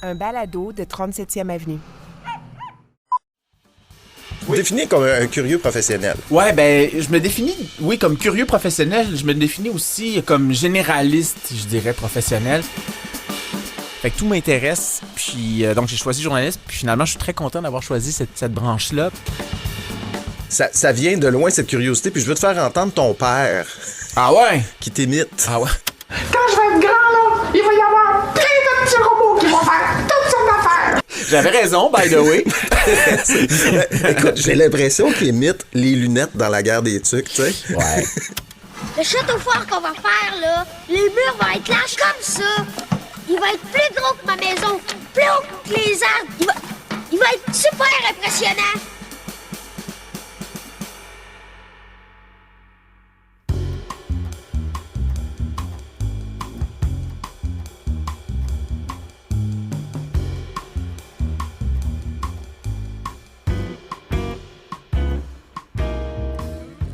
Un balado de 37e Avenue. Vous vous définissez comme un curieux professionnel. Ouais, ben, je me définis, oui, comme curieux professionnel. Je me définis aussi comme généraliste, je dirais, professionnel. Fait que tout m'intéresse. Puis, donc, j'ai choisi journaliste. Puis, finalement, je suis très content d'avoir choisi cette branche-là. Ça vient de loin, cette curiosité. Puis, je veux te faire entendre ton père. Ah ouais? Qui t'imite. Ah ouais? Quand je vais être grand, là, il va y avoir plein de petits robots qui vont faire toutes sortes d'affaires. J'avais raison, by the way. Écoute, j'ai l'impression qu'il imite les lunettes dans la guerre des tucs, tu sais. Ouais. Le château fort qu'on va faire, là, les murs vont être larges comme ça. Il va être plus gros que ma maison, plus haut que les arbres. Il va être super impressionnant.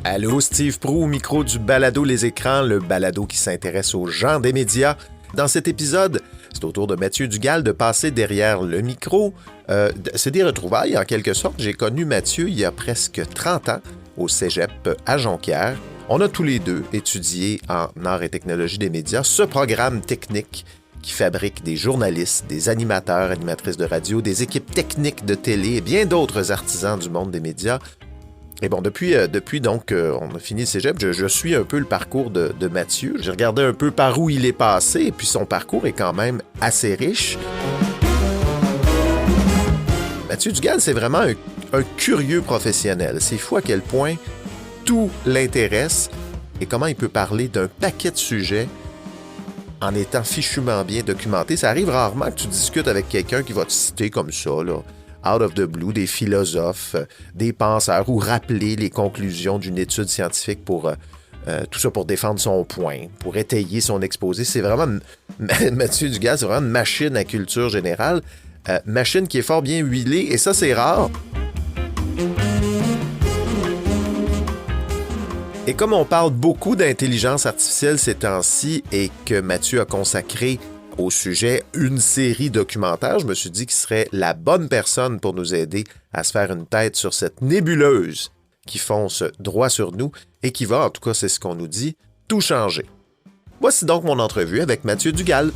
Allô, Steve Proulx au micro du balado Les Écrans, le balado qui s'intéresse aux gens des médias. Dans cet épisode, c'est au tour de Mathieu Dugal de passer derrière le micro. C'est des retrouvailles, en quelque sorte. J'ai connu Mathieu il y a presque 30 ans au cégep à Jonquière. On a tous les deux étudié en arts et technologie des médias ce programme technique qui fabrique des journalistes, des animateurs, animatrices de radio, des équipes techniques de télé et bien d'autres artisans du monde des médias. Et bon, depuis donc, on a fini le cégep, je suis un peu le parcours de Mathieu. J'ai regardé un peu par où il est passé, et puis son parcours est quand même assez riche. Mathieu Dugal, c'est vraiment un curieux professionnel. C'est fou à quel point tout l'intéresse et comment il peut parler d'un paquet de sujets en étant fichument bien documenté. Ça arrive rarement que tu discutes avec quelqu'un qui va te citer comme ça, là. Out of the blue, des philosophes, des penseurs, ou rappeler les conclusions d'une étude scientifique pour tout ça pour défendre son point, pour étayer son exposé. C'est vraiment, Mathieu Dugal, c'est vraiment une machine à culture générale, machine qui est fort bien huilée, et ça, c'est rare. Et comme on parle beaucoup d'intelligence artificielle ces temps-ci, et que Mathieu a consacré au sujet une série documentaire, je me suis dit qu'il serait la bonne personne pour nous aider à se faire une tête sur cette nébuleuse qui fonce droit sur nous et qui va, en tout cas c'est ce qu'on nous dit, tout changer. Voici donc mon entrevue avec Mathieu Dugal.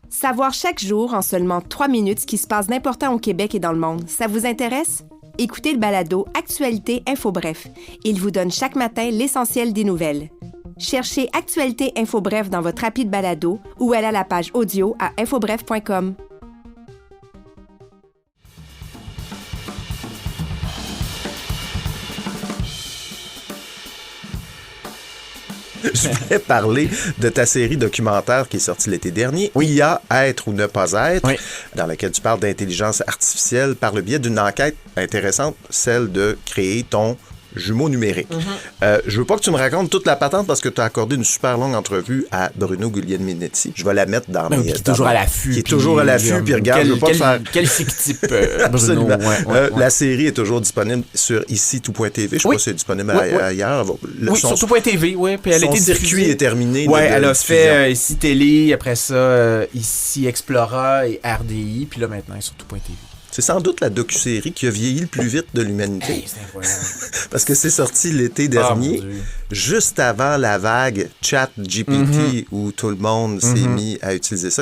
Savoir chaque jour, en seulement 3 minutes, ce qui se passe n'importe où au Québec et dans le monde, ça vous intéresse? Écoutez le balado Actualité Info Bref. Il vous donne chaque matin l'essentiel des nouvelles. Cherchez Actualité Info Bref dans votre appli de balado ou allez à la page audio à infobref.com. Je voulais parler de ta série documentaire qui est sortie l'été dernier, IA, être ou ne pas être, dans laquelle tu parles d'intelligence artificielle par le biais d'une enquête intéressante, celle de créer ton jumeau numérique. Je veux pas que tu me racontes toute la patente parce que tu as accordé une super longue entrevue à Bruno Guglielminetti. Je vais la mettre dans mes... Qui est toujours à l'affût. Qui est toujours à l'affût, puis regarde, je veux pas te faire... Quel fictif, Bruno. Ouais. La série est toujours disponible sur ici tout.tv. Je sais pas si c'est disponible ailleurs. Sur tout.tv, oui. Puis elle a été son circuit est terminé. Oui, elle a fait ici Télé, après ça, ici Explora et RDI, puis là maintenant, sur tout.tv. C'est sans doute la docu-série qui a vieilli le plus vite de l'humanité. Hey, c'est incroyable. Parce que c'est sorti l'été dernier, juste avant la vague ChatGPT, où tout le monde s'est mis à utiliser ça.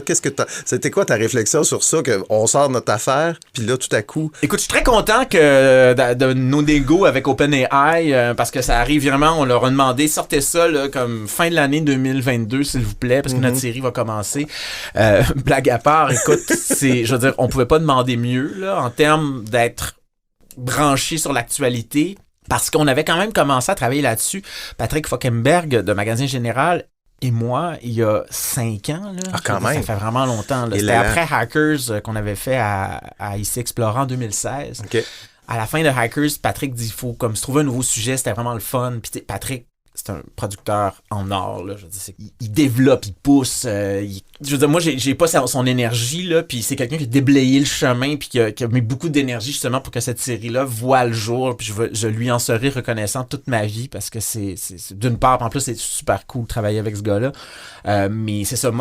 C'était quoi ta réflexion sur ça, qu'on sort notre affaire, puis là, tout à coup... Écoute, je suis très content de nos négos avec OpenAI, parce que ça arrive vraiment, on leur a demandé, sortez ça là, comme fin de l'année 2022, s'il vous plaît, parce que notre série va commencer. Blague à part, écoute, je veux dire, on pouvait pas demander mieux, là, en termes d'être branché sur l'actualité, parce qu'on avait quand même commencé à travailler là-dessus. Patrick Fauquemberg de Magazine Général et moi, il y a 5 ans. Là, quand même. Ça fait vraiment longtemps. Là. C'était après Hackers qu'on avait fait à IC Explorant en 2016. Okay. À la fin de Hackers, Patrick dit qu'il faut comme se trouver un nouveau sujet. C'était vraiment le fun. Puis Patrick, c'est un producteur en or, là. Je veux dire, il développe, il pousse. Je veux dire, moi, j'ai pas son énergie, là, puis c'est quelqu'un qui a déblayé le chemin, puis qui a mis beaucoup d'énergie, justement, pour que cette série-là voit le jour, puis je lui en serai reconnaissant toute ma vie, parce que c'est d'une part, en plus, c'est super cool de travailler avec ce gars-là, mais c'est ça,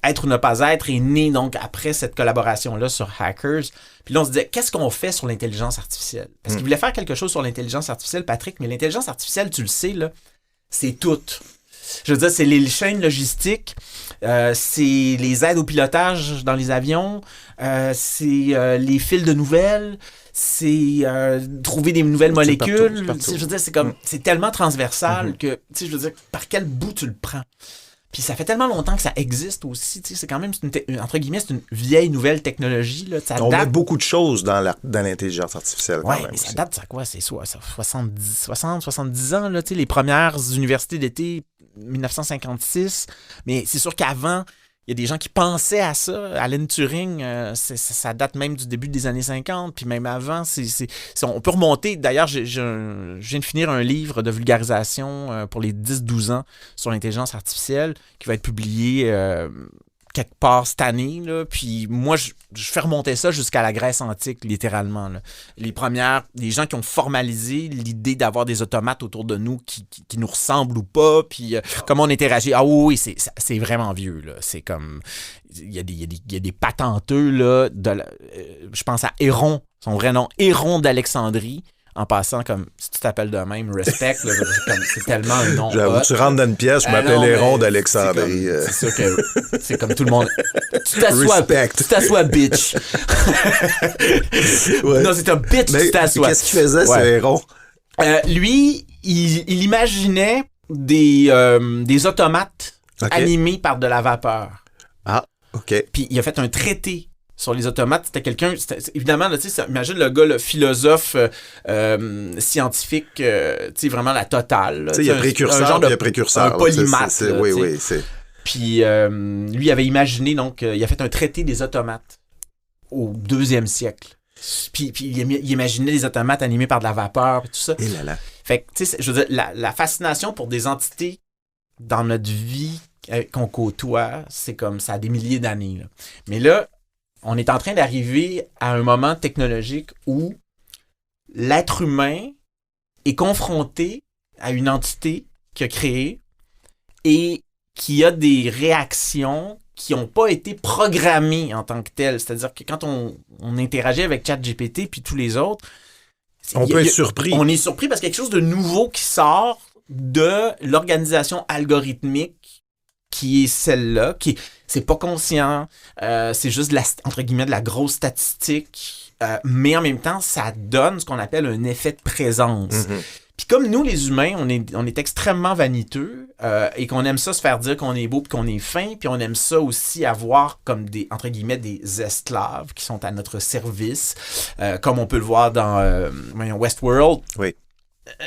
Être ou ne pas être est né, donc, après cette collaboration-là sur Hackers. Puis là, on se disait, qu'est-ce qu'on fait sur l'intelligence artificielle? Parce qu'il voulait faire quelque chose sur l'intelligence artificielle, Patrick, mais l'intelligence artificielle, tu le sais, là, c'est tout. Je veux dire, c'est les chaînes logistiques, c'est les aides au pilotage dans les avions, c'est les fils de nouvelles, c'est trouver des nouvelles molécules. Partout. Je veux dire, c'est tellement transversal que, je veux dire, par quel bout tu le prends? Puis ça fait tellement longtemps que ça existe aussi. C'est quand même, entre guillemets, c'est une vieille nouvelle technologie. Là. On met beaucoup de choses dans l'intelligence artificielle. Oui, mais ça date, ça quoi? C'est 70 ans, là, les premières universités d'été, 1956. Mais c'est sûr qu'avant, il y a des gens qui pensaient à ça. Alan Turing, ça date même du début des années 50, puis même avant. On peut remonter. D'ailleurs, je viens de finir un livre de vulgarisation pour les 10-12 ans sur l'intelligence artificielle qui va être publié quelque part cette année. Là. Puis moi, je fais remonter ça jusqu'à la Grèce antique, littéralement. Là. Les gens qui ont formalisé l'idée d'avoir des automates autour de nous qui nous ressemblent ou pas, puis comment on interagit. Ah oui, c'est vraiment vieux. Là. C'est comme... Il y a des patenteux, là, je pense à Héron, son vrai nom, Héron d'Alexandrie. En passant, comme si tu t'appelles de même, respect, là, c'est tellement un nom. J'avoue, tu rentres dans une pièce, je m'appelle Héron d'Alexandrie. C'est sûr que c'est comme tout le monde. Tu t'assois, bitch. Ouais. Non, c'est un bitch, mais tu t'assois. Qu'est-ce qu'il faisait, ce Héron? Lui, il imaginait des automates animés par de la vapeur. Ah, OK. Puis il a fait un traité sur les automates. C'était quelqu'un... évidemment, là, imagine le gars, le philosophe scientifique, vraiment la totale. Il y a précurseur, il y a précurseur. Un polymath. Oui. Puis lui, il avait imaginé, donc, il a fait un traité des automates au 2e siècle. Puis il imaginait des automates animés par de la vapeur et tout ça. Et là. Fait que, tu sais, je veux dire, la fascination pour des entités dans notre vie qu'on côtoie, c'est comme ça a des milliers d'années. Là. Mais là, on est en train d'arriver à un moment technologique où l'être humain est confronté à une entité qu'il a créée et qui a des réactions qui n'ont pas été programmées en tant que telles. C'est-à-dire que quand on interagit avec ChatGPT puis tous les autres, on peut être surpris. On est surpris parce qu'il y a quelque chose de nouveau qui sort de l'organisation algorithmique qui est celle-là, c'est pas conscient, c'est juste entre guillemets de la grosse statistique, mais en même temps, ça donne ce qu'on appelle un effet de présence. Mm-hmm. Puis comme nous, les humains, on est extrêmement vaniteux et qu'on aime ça se faire dire qu'on est beau puis qu'on est fin, puis on aime ça aussi avoir comme entre guillemets, des esclaves qui sont à notre service, comme on peut le voir dans Westworld. Oui.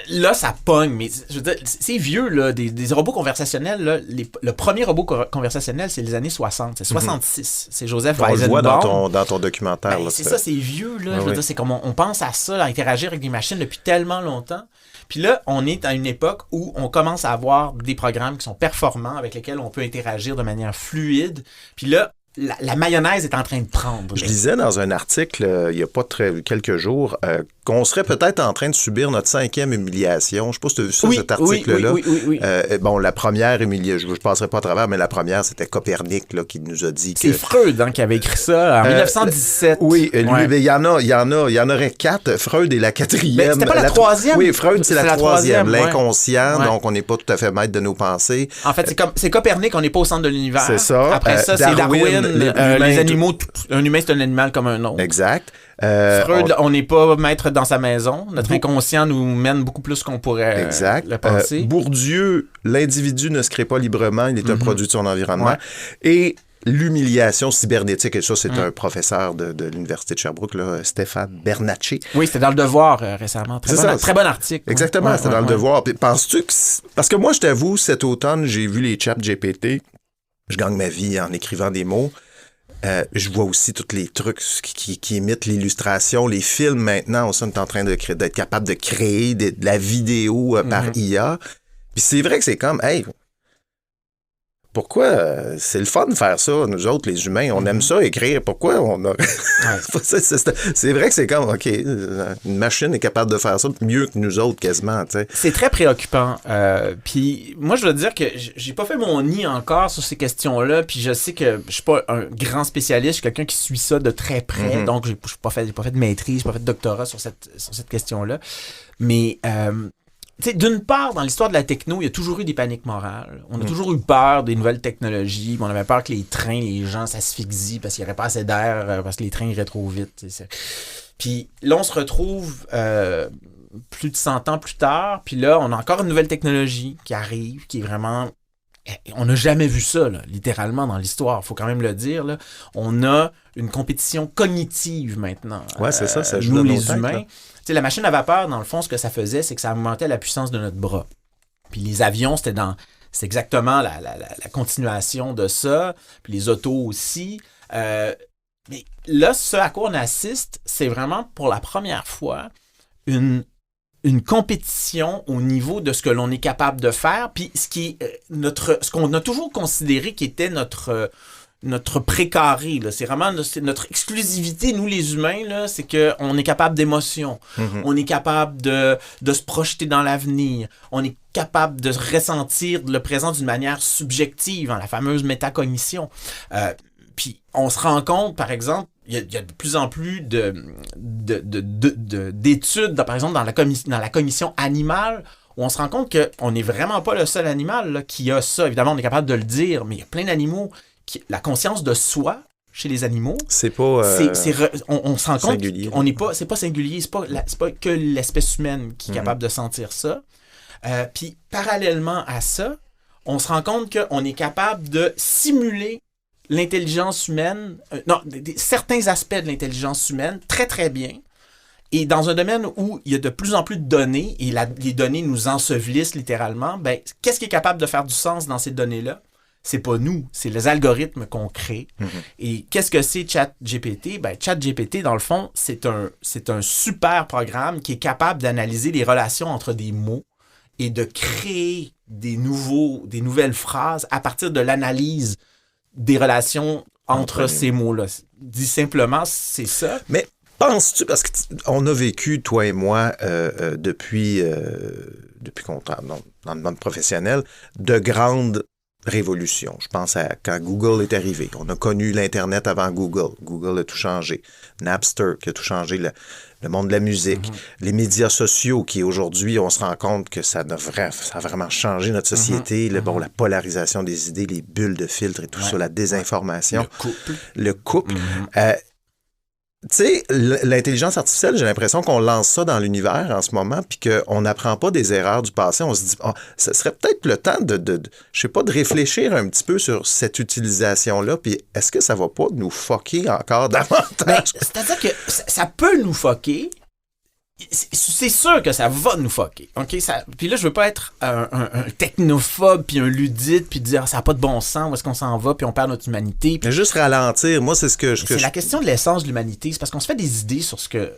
Là, ça pogne, mais je veux dire, c'est vieux, là, des robots conversationnels. Là, le premier robot conversationnel, c'est les années 60, c'est 66. C'est Joseph Weizenbaum. On le voit dans ton documentaire. Ben, là, c'est ça, c'est vieux. Là, je veux dire, c'est comme on pense à ça, à interagir avec des machines depuis tellement longtemps. Puis là, on est à une époque où on commence à avoir des programmes qui sont performants, avec lesquels on peut interagir de manière fluide. Puis là, la mayonnaise est en train de prendre. Je lisais dans un article, il n'y a pas quelques jours, qu'on serait peut-être en train de subir notre 5e humiliation. Je ne sais pas si tu as vu ça, cet article-là. Oui. Bon, la première humiliation, je ne passerai pas à travers, mais la première, c'était Copernic là, qui nous a dit que... C'est Freud qui avait écrit ça en 1917. Oui, lui, il y en aurait 4. Freud est la 4e. Mais c'était pas la 3e? Oui, Freud, c'est la 3e. L'inconscient, donc on n'est pas tout à fait maître de nos pensées. En fait, c'est Copernic, on n'est pas au centre de l'univers. C'est ça. Après ça, c'est Darwin. Les animaux, un humain, c'est un animal comme un autre. Exact. Freud, on n'est pas maître dans sa maison. Notre inconscient nous mène beaucoup plus qu'on pourrait le penser. Bourdieu, l'individu ne se crée pas librement, il est un produit de son environnement. Ouais. Et l'humiliation cybernétique, et ça, c'est un professeur de l'Université de Sherbrooke, là, Stéphane Bernatchez. Oui, c'était dans Le Devoir récemment. Très bon article. Exactement, c'était dans Le Devoir. Penses-tu que... Parce que moi, je t'avoue, cet automne, j'ai vu les ChatGPT. Je gagne ma vie en écrivant des mots. Je vois aussi tous les trucs qui imitent l'illustration. Les films, maintenant, on est en train d'être capable de créer de la vidéo par IA. Puis c'est vrai que c'est comme, hey, pourquoi c'est le fun de faire ça, nous autres, les humains, on aime ça écrire, pourquoi on a... c'est vrai que c'est comme, OK, une machine est capable de faire ça mieux que nous autres, quasiment, tu sais. C'est très préoccupant. Puis moi, je dois dire que j'ai pas fait mon nid encore sur ces questions-là, puis je sais que je suis pas un grand spécialiste, je suis quelqu'un qui suit ça de très près, donc j'ai pas fait de maîtrise, j'ai pas fait de doctorat sur cette question-là. Mais... tu sais, d'une part, dans l'histoire de la techno, il y a toujours eu des paniques morales. On a toujours eu peur des nouvelles technologies. On avait peur que les trains, les gens s'asphyxient parce qu'il n'y aurait pas assez d'air, parce que les trains iraient trop vite. Puis là, on se retrouve plus de 100 ans plus tard. Puis là, on a encore une nouvelle technologie qui arrive, qui est vraiment... On n'a jamais vu ça, là, littéralement, dans l'histoire. Il faut quand même le dire. Là. On a une compétition cognitive maintenant. Ouais, c'est ça joue nous, dans nos les têtes, humains. là. Tu sais, la machine à vapeur, dans le fond, ce que ça faisait, c'est que ça augmentait la puissance de notre bras. Puis les avions, c'est exactement la continuation de ça. Puis les autos aussi. Mais là, ce à quoi on assiste, c'est vraiment pour la première fois une compétition au niveau de ce que l'on est capable de faire. Puis ce qu'on a toujours considéré qui était notre précaré, là. C'est vraiment notre exclusivité, nous les humains, là, c'est qu'on est capable d'émotion. On est capable de se projeter dans l'avenir. On est capable de ressentir le présent d'une manière subjective, la fameuse métacognition. Puis on se rend compte, par exemple, il y a de plus en plus d'études, par exemple, dans la cognition animale, où on se rend compte qu'on n'est vraiment pas le seul animal là, qui a ça. Évidemment, on est capable de le dire, mais il y a plein d'animaux la conscience de soi chez les animaux, c'est pas on se rend compte singulier. qu'on n'est pas, c'est pas singulier, c'est pas que l'espèce humaine qui est capable de sentir ça. Puis parallèlement à ça, on se rend compte qu'on est capable de simuler l'intelligence humaine, certains aspects de l'intelligence humaine très très bien. Et dans un domaine où il y a de plus en plus de données et les données nous ensevelissent littéralement, ben qu'est-ce qui est capable de faire du sens dans ces données-là? C'est pas nous, c'est les algorithmes qu'on crée. Et qu'est-ce que c'est ChatGPT? Ben, ChatGPT, dans le fond, c'est un super programme qui est capable d'analyser les relations entre des mots et de créer des nouvelles phrases à partir de l'analyse des relations entre ces mots-là. Dit simplement, c'est ça. Mais penses-tu, parce qu'on a vécu, toi et moi, depuis qu'on est dans le monde professionnel, de grandes révolution. Je pense à quand Google est arrivé. On a connu l'Internet avant Google. Google a tout changé. Napster qui a tout changé, le monde de la musique. Les médias sociaux qui, aujourd'hui, on se rend compte que ça a vraiment changé notre société. La polarisation des idées, les bulles de filtre et tout ça, la désinformation. Le couple. Tu sais, l'intelligence artificielle, j'ai l'impression qu'on lance ça dans l'univers en ce moment, puis qu'on n'apprend pas des erreurs du passé. On se dit, ce serait peut-être le temps de réfléchir un petit peu sur cette utilisation-là, puis est-ce que ça va pas nous fucker encore davantage? C'est-à-dire que ça peut nous fucker. C'est sûr que ça va nous fucker. Okay? Puis là, je veux pas être un technophobe, puis un ludite, puis dire ça n'a pas de bon sens, où est-ce qu'on s'en va, puis on perd notre humanité. Puis... Juste ralentir, moi, c'est ce que je... C'est la question de l'essence de l'humanité. C'est parce qu'on se fait des idées sur ce que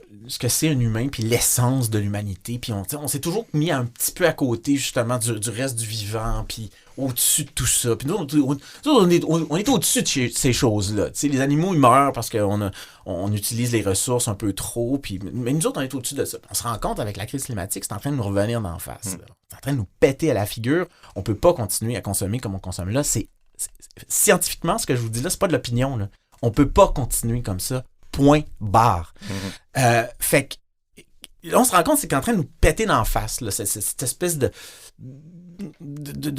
c'est un humain, puis l'essence de l'humanité. Puis on s'est toujours mis un petit peu à côté, justement, du reste du vivant, puis au-dessus de tout ça. Puis nous, on est au-dessus de ces choses-là. T'sais, les animaux, ils meurent parce qu'on utilise les ressources un peu trop, mais nous autres, on est au-dessus de ça. On se rend compte avec la crise climatique, c'est en train de nous revenir d'en face. C'est en train de nous péter à la figure. On peut pas continuer à consommer comme on consomme là. C'est scientifiquement, ce que je vous dis là, c'est pas de l'opinion. Là. On peut pas continuer comme ça. Point barre. Fait que là, on se rend compte, c'est qu'en train de nous péter d'en face, là, cette espèce de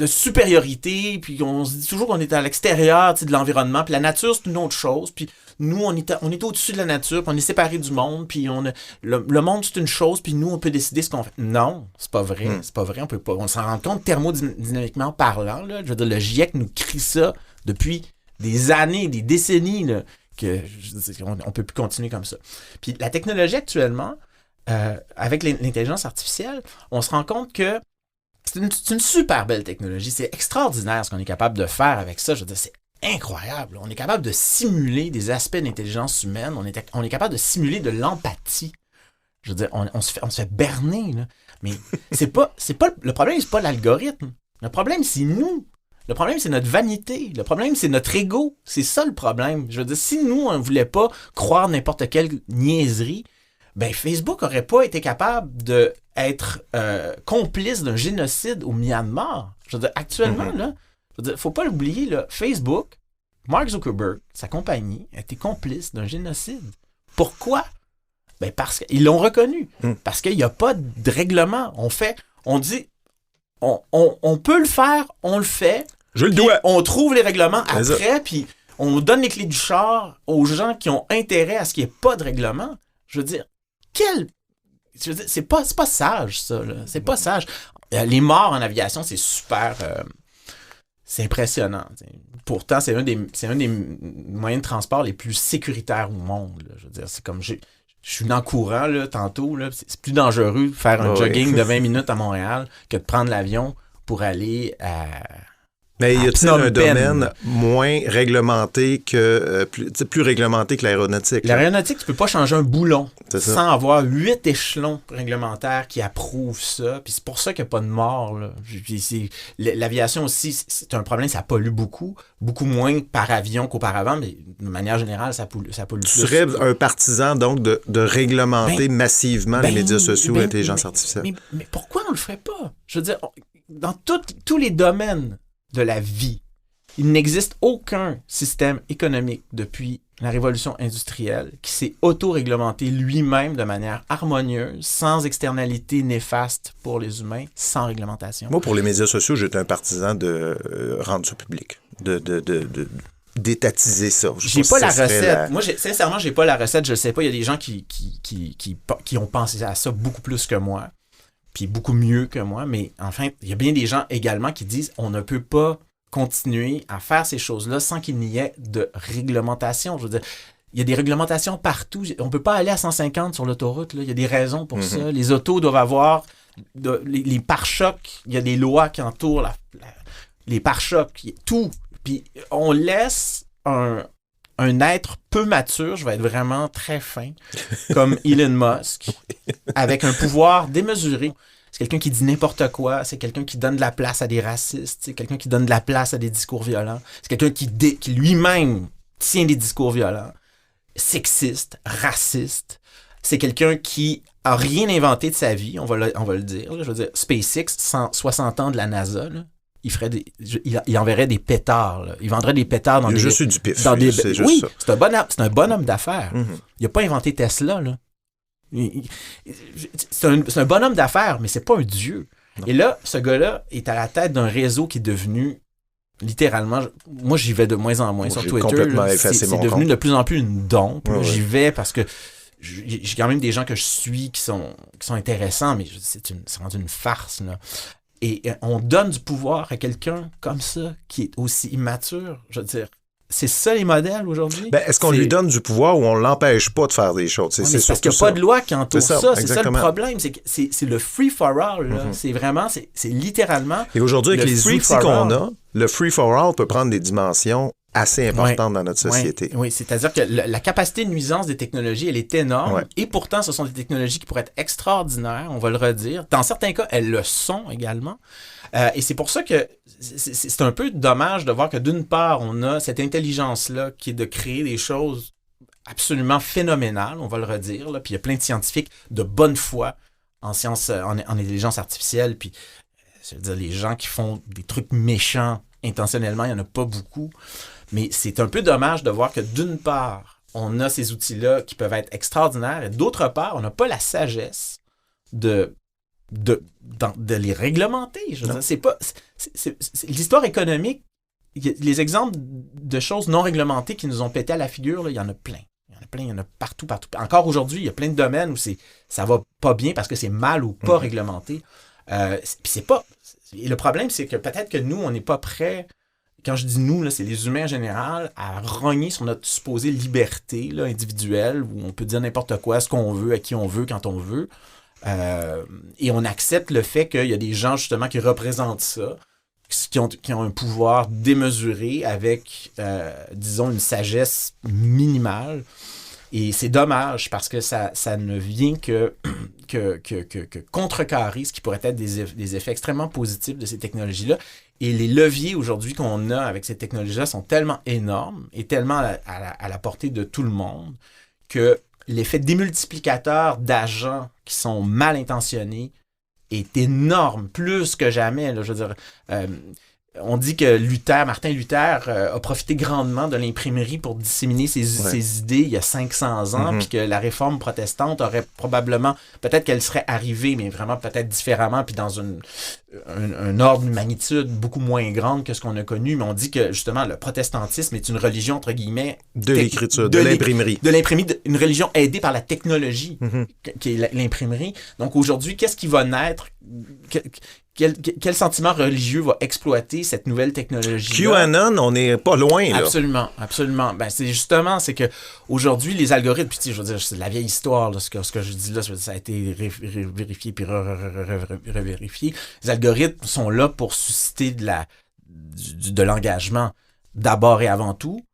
supériorité, puis on se dit toujours qu'on est à l'extérieur de l'environnement, puis la nature, c'est une autre chose, puis nous, on est au-dessus de la nature, puis on est séparés du monde, puis le monde, c'est une chose, puis nous, on peut décider ce qu'on fait. Non, c'est pas vrai, c'est pas vrai, on peut pas. On s'en rend compte thermodynamiquement parlant, là, je veux dire, le GIEC nous crie ça depuis des années, des décennies, là, qu'on peut plus continuer comme ça. Puis la technologie actuellement, avec l'intelligence artificielle, on se rend compte que c'est une super belle technologie. C'est extraordinaire ce qu'on est capable de faire avec ça. Je veux dire, c'est incroyable. On est capable de simuler des aspects d'intelligence humaine. On est capable de simuler de l'empathie. Je veux dire, on se fait berner, là. Mais le problème, c'est pas l'algorithme. Le problème, c'est nous. Le problème, c'est notre vanité. Le problème, c'est notre ego. C'est ça le problème. Je veux dire, si nous, on ne voulait pas croire n'importe quelle niaiserie, ben Facebook n'aurait pas été capable d'être complice d'un génocide au Myanmar. Je veux dire, actuellement, là, je veux dire, faut pas l'oublier, là, Facebook, Mark Zuckerberg, sa compagnie, a été complice d'un génocide. Pourquoi? Ben parce qu'ils l'ont reconnu. Parce qu'il n'y a pas de règlement. On dit, on peut le faire, on le fait. Je le dois. On trouve les règlements après, puis on donne les clés du char aux gens qui ont intérêt à ce qu'il n'y ait pas de règlement. Je veux dire, c'est pas sage, ça. Là. C'est pas sage. Les morts en aviation, c'est super... c'est impressionnant. Pourtant, c'est un des moyens de transport les plus sécuritaires au monde. Là. Je veux dire, c'est comme... Je suis dans le courant, là, tantôt. Là, c'est plus dangereux de faire un jogging de 20 minutes à Montréal que de prendre l'avion pour aller à... Mais y a-t-il un domaine moins réglementé que... plus réglementé que l'aéronautique? L'aéronautique, tu peux pas changer un boulon sans avoir 8 échelons réglementaires qui approuvent ça. Puis c'est pour ça qu'il n'y a pas de mort. Là. L'aviation aussi, c'est un problème, ça pollue beaucoup moins par avion qu'auparavant, mais de manière générale, ça pollue plus. Tu serais un partisan, donc, de réglementer massivement les médias sociaux et l'intelligence artificielle. Mais pourquoi on le ferait pas? Je veux dire, dans tous les domaines de la vie, il n'existe aucun système économique depuis la révolution industrielle qui s'est auto-réglementé lui-même de manière harmonieuse, sans externalités néfastes pour les humains, sans réglementation. Moi, pour les médias sociaux, j'étais un partisan de rendre ça public, d'étatiser ça. J'ai pas la recette. Moi, sincèrement, j'ai pas la recette. Je sais pas. Il y a des gens qui ont pensé à ça beaucoup plus que moi, puis beaucoup mieux que moi. Mais enfin, il y a bien des gens également qui disent on ne peut pas continuer à faire ces choses-là sans qu'il n'y ait de réglementation. Je veux dire, il y a des réglementations partout. On ne peut pas aller à 150 sur l'autoroute. Là. Il y a des raisons pour ça. Les autos doivent avoir les pare-chocs. Il y a des lois qui entourent les pare-chocs. Tout. Puis on laisse un être peu mature, je vais être vraiment très fin, comme Elon Musk, avec un pouvoir démesuré. C'est quelqu'un qui dit n'importe quoi, c'est quelqu'un qui donne de la place à des racistes, c'est quelqu'un qui donne de la place à des discours violents, c'est quelqu'un qui lui-même tient des discours violents, sexistes, racistes. C'est quelqu'un qui a rien inventé de sa vie, on va le dire. Là. Je veux dire, SpaceX, 160 ans de la NASA, là, il enverrait des pétards. Là. Il vendrait des pétards dans des... Je suis du pif. C'est juste ça. C'est un bonhomme d'affaires. Il n'a pas inventé Tesla, là. C'est un bonhomme d'affaires, mais c'est pas un dieu. Non. Et là, ce gars-là est à la tête d'un réseau qui est devenu littéralement... Moi, j'y vais de moins en moins sur Twitter. C'est devenu de plus en plus une dompe. Ouais. J'y vais parce que j'ai quand même des gens que je suis qui sont intéressants, mais c'est rendu une farce, là. Et on donne du pouvoir à quelqu'un comme ça, qui est aussi immature. Je veux dire, c'est ça les modèles aujourd'hui? Ben, est-ce qu'on lui donne du pouvoir ou on l'empêche pas de faire des choses? C'est parce qu'il n'y a pas de loi qui entoure ça. C'est ça le problème. C'est le free-for-all. C'est vraiment, c'est littéralement... Et aujourd'hui, avec les outils qu'on a, le free-for-all peut prendre des dimensions assez importantes dans notre société. Oui, c'est-à-dire que la capacité de nuisance des technologies, elle est énorme. Ouais. Et pourtant, ce sont des technologies qui pourraient être extraordinaires, on va le redire. Dans certains cas, elles le sont également. Et c'est pour ça que c'est un peu dommage de voir que d'une part, on a cette intelligence-là qui est de créer des choses absolument phénoménales, on va le redire. Là. Puis il y a plein de scientifiques de bonne foi en sciences, en intelligence artificielle. Puis, je veux dire, les gens qui font des trucs méchants intentionnellement, il n'y en a pas beaucoup. Mais c'est un peu dommage de voir que d'une part, on a ces outils-là qui peuvent être extraordinaires et d'autre part, on n'a pas la sagesse de les réglementer. Je veux dire, c'est l'histoire économique, les exemples de choses non réglementées qui nous ont pété à la figure, là, il y en a plein. Il y en a partout. Encore aujourd'hui, il y a plein de domaines où ça va pas bien parce que c'est mal ou pas réglementé. Puis c'est pas... Et le problème, c'est que peut-être que nous, on n'est pas prêts. Quand je dis nous, là, c'est les humains en général, à rogner sur notre supposée liberté là, individuelle, où on peut dire n'importe quoi, ce qu'on veut, à qui on veut, quand on veut. Et on accepte le fait qu'il y a des gens justement qui représentent ça, qui ont un pouvoir démesuré avec, disons, une sagesse minimale. Et c'est dommage parce que ça ne vient que contrecarrer ce qui pourrait être des effets extrêmement positifs de ces technologies-là. Et les leviers aujourd'hui qu'on a avec ces technologies-là sont tellement énormes et tellement à la portée de tout le monde que l'effet démultiplicateur d'agents qui sont mal intentionnés est énorme, plus que jamais. Là, je veux dire, on dit que Martin Luther a profité grandement de l'imprimerie pour disséminer ses idées il y a 500 ans, puis que la réforme protestante aurait probablement, peut-être qu'elle serait arrivée, mais vraiment peut-être différemment, puis dans un ordre de magnitude beaucoup moins grande que ce qu'on a connu, mais on dit que justement le protestantisme est une religion, entre guillemets... De l'écriture, de l'imprimerie. De l'imprimerie, une religion aidée par la technologie, qui est l'imprimerie. Donc aujourd'hui, qu'est-ce qui va naître... Quel sentiment religieux va exploiter cette nouvelle technologie? QAnon, on n'est pas loin, là. Absolument, absolument. Ben, c'est que aujourd'hui, les algorithmes, puis je veux dire, c'est de la vieille histoire, là, ce que je dis là, ça a été vérifié puis revérifié. Les algorithmes sont là pour susciter de l'engagement d'abord et avant tout.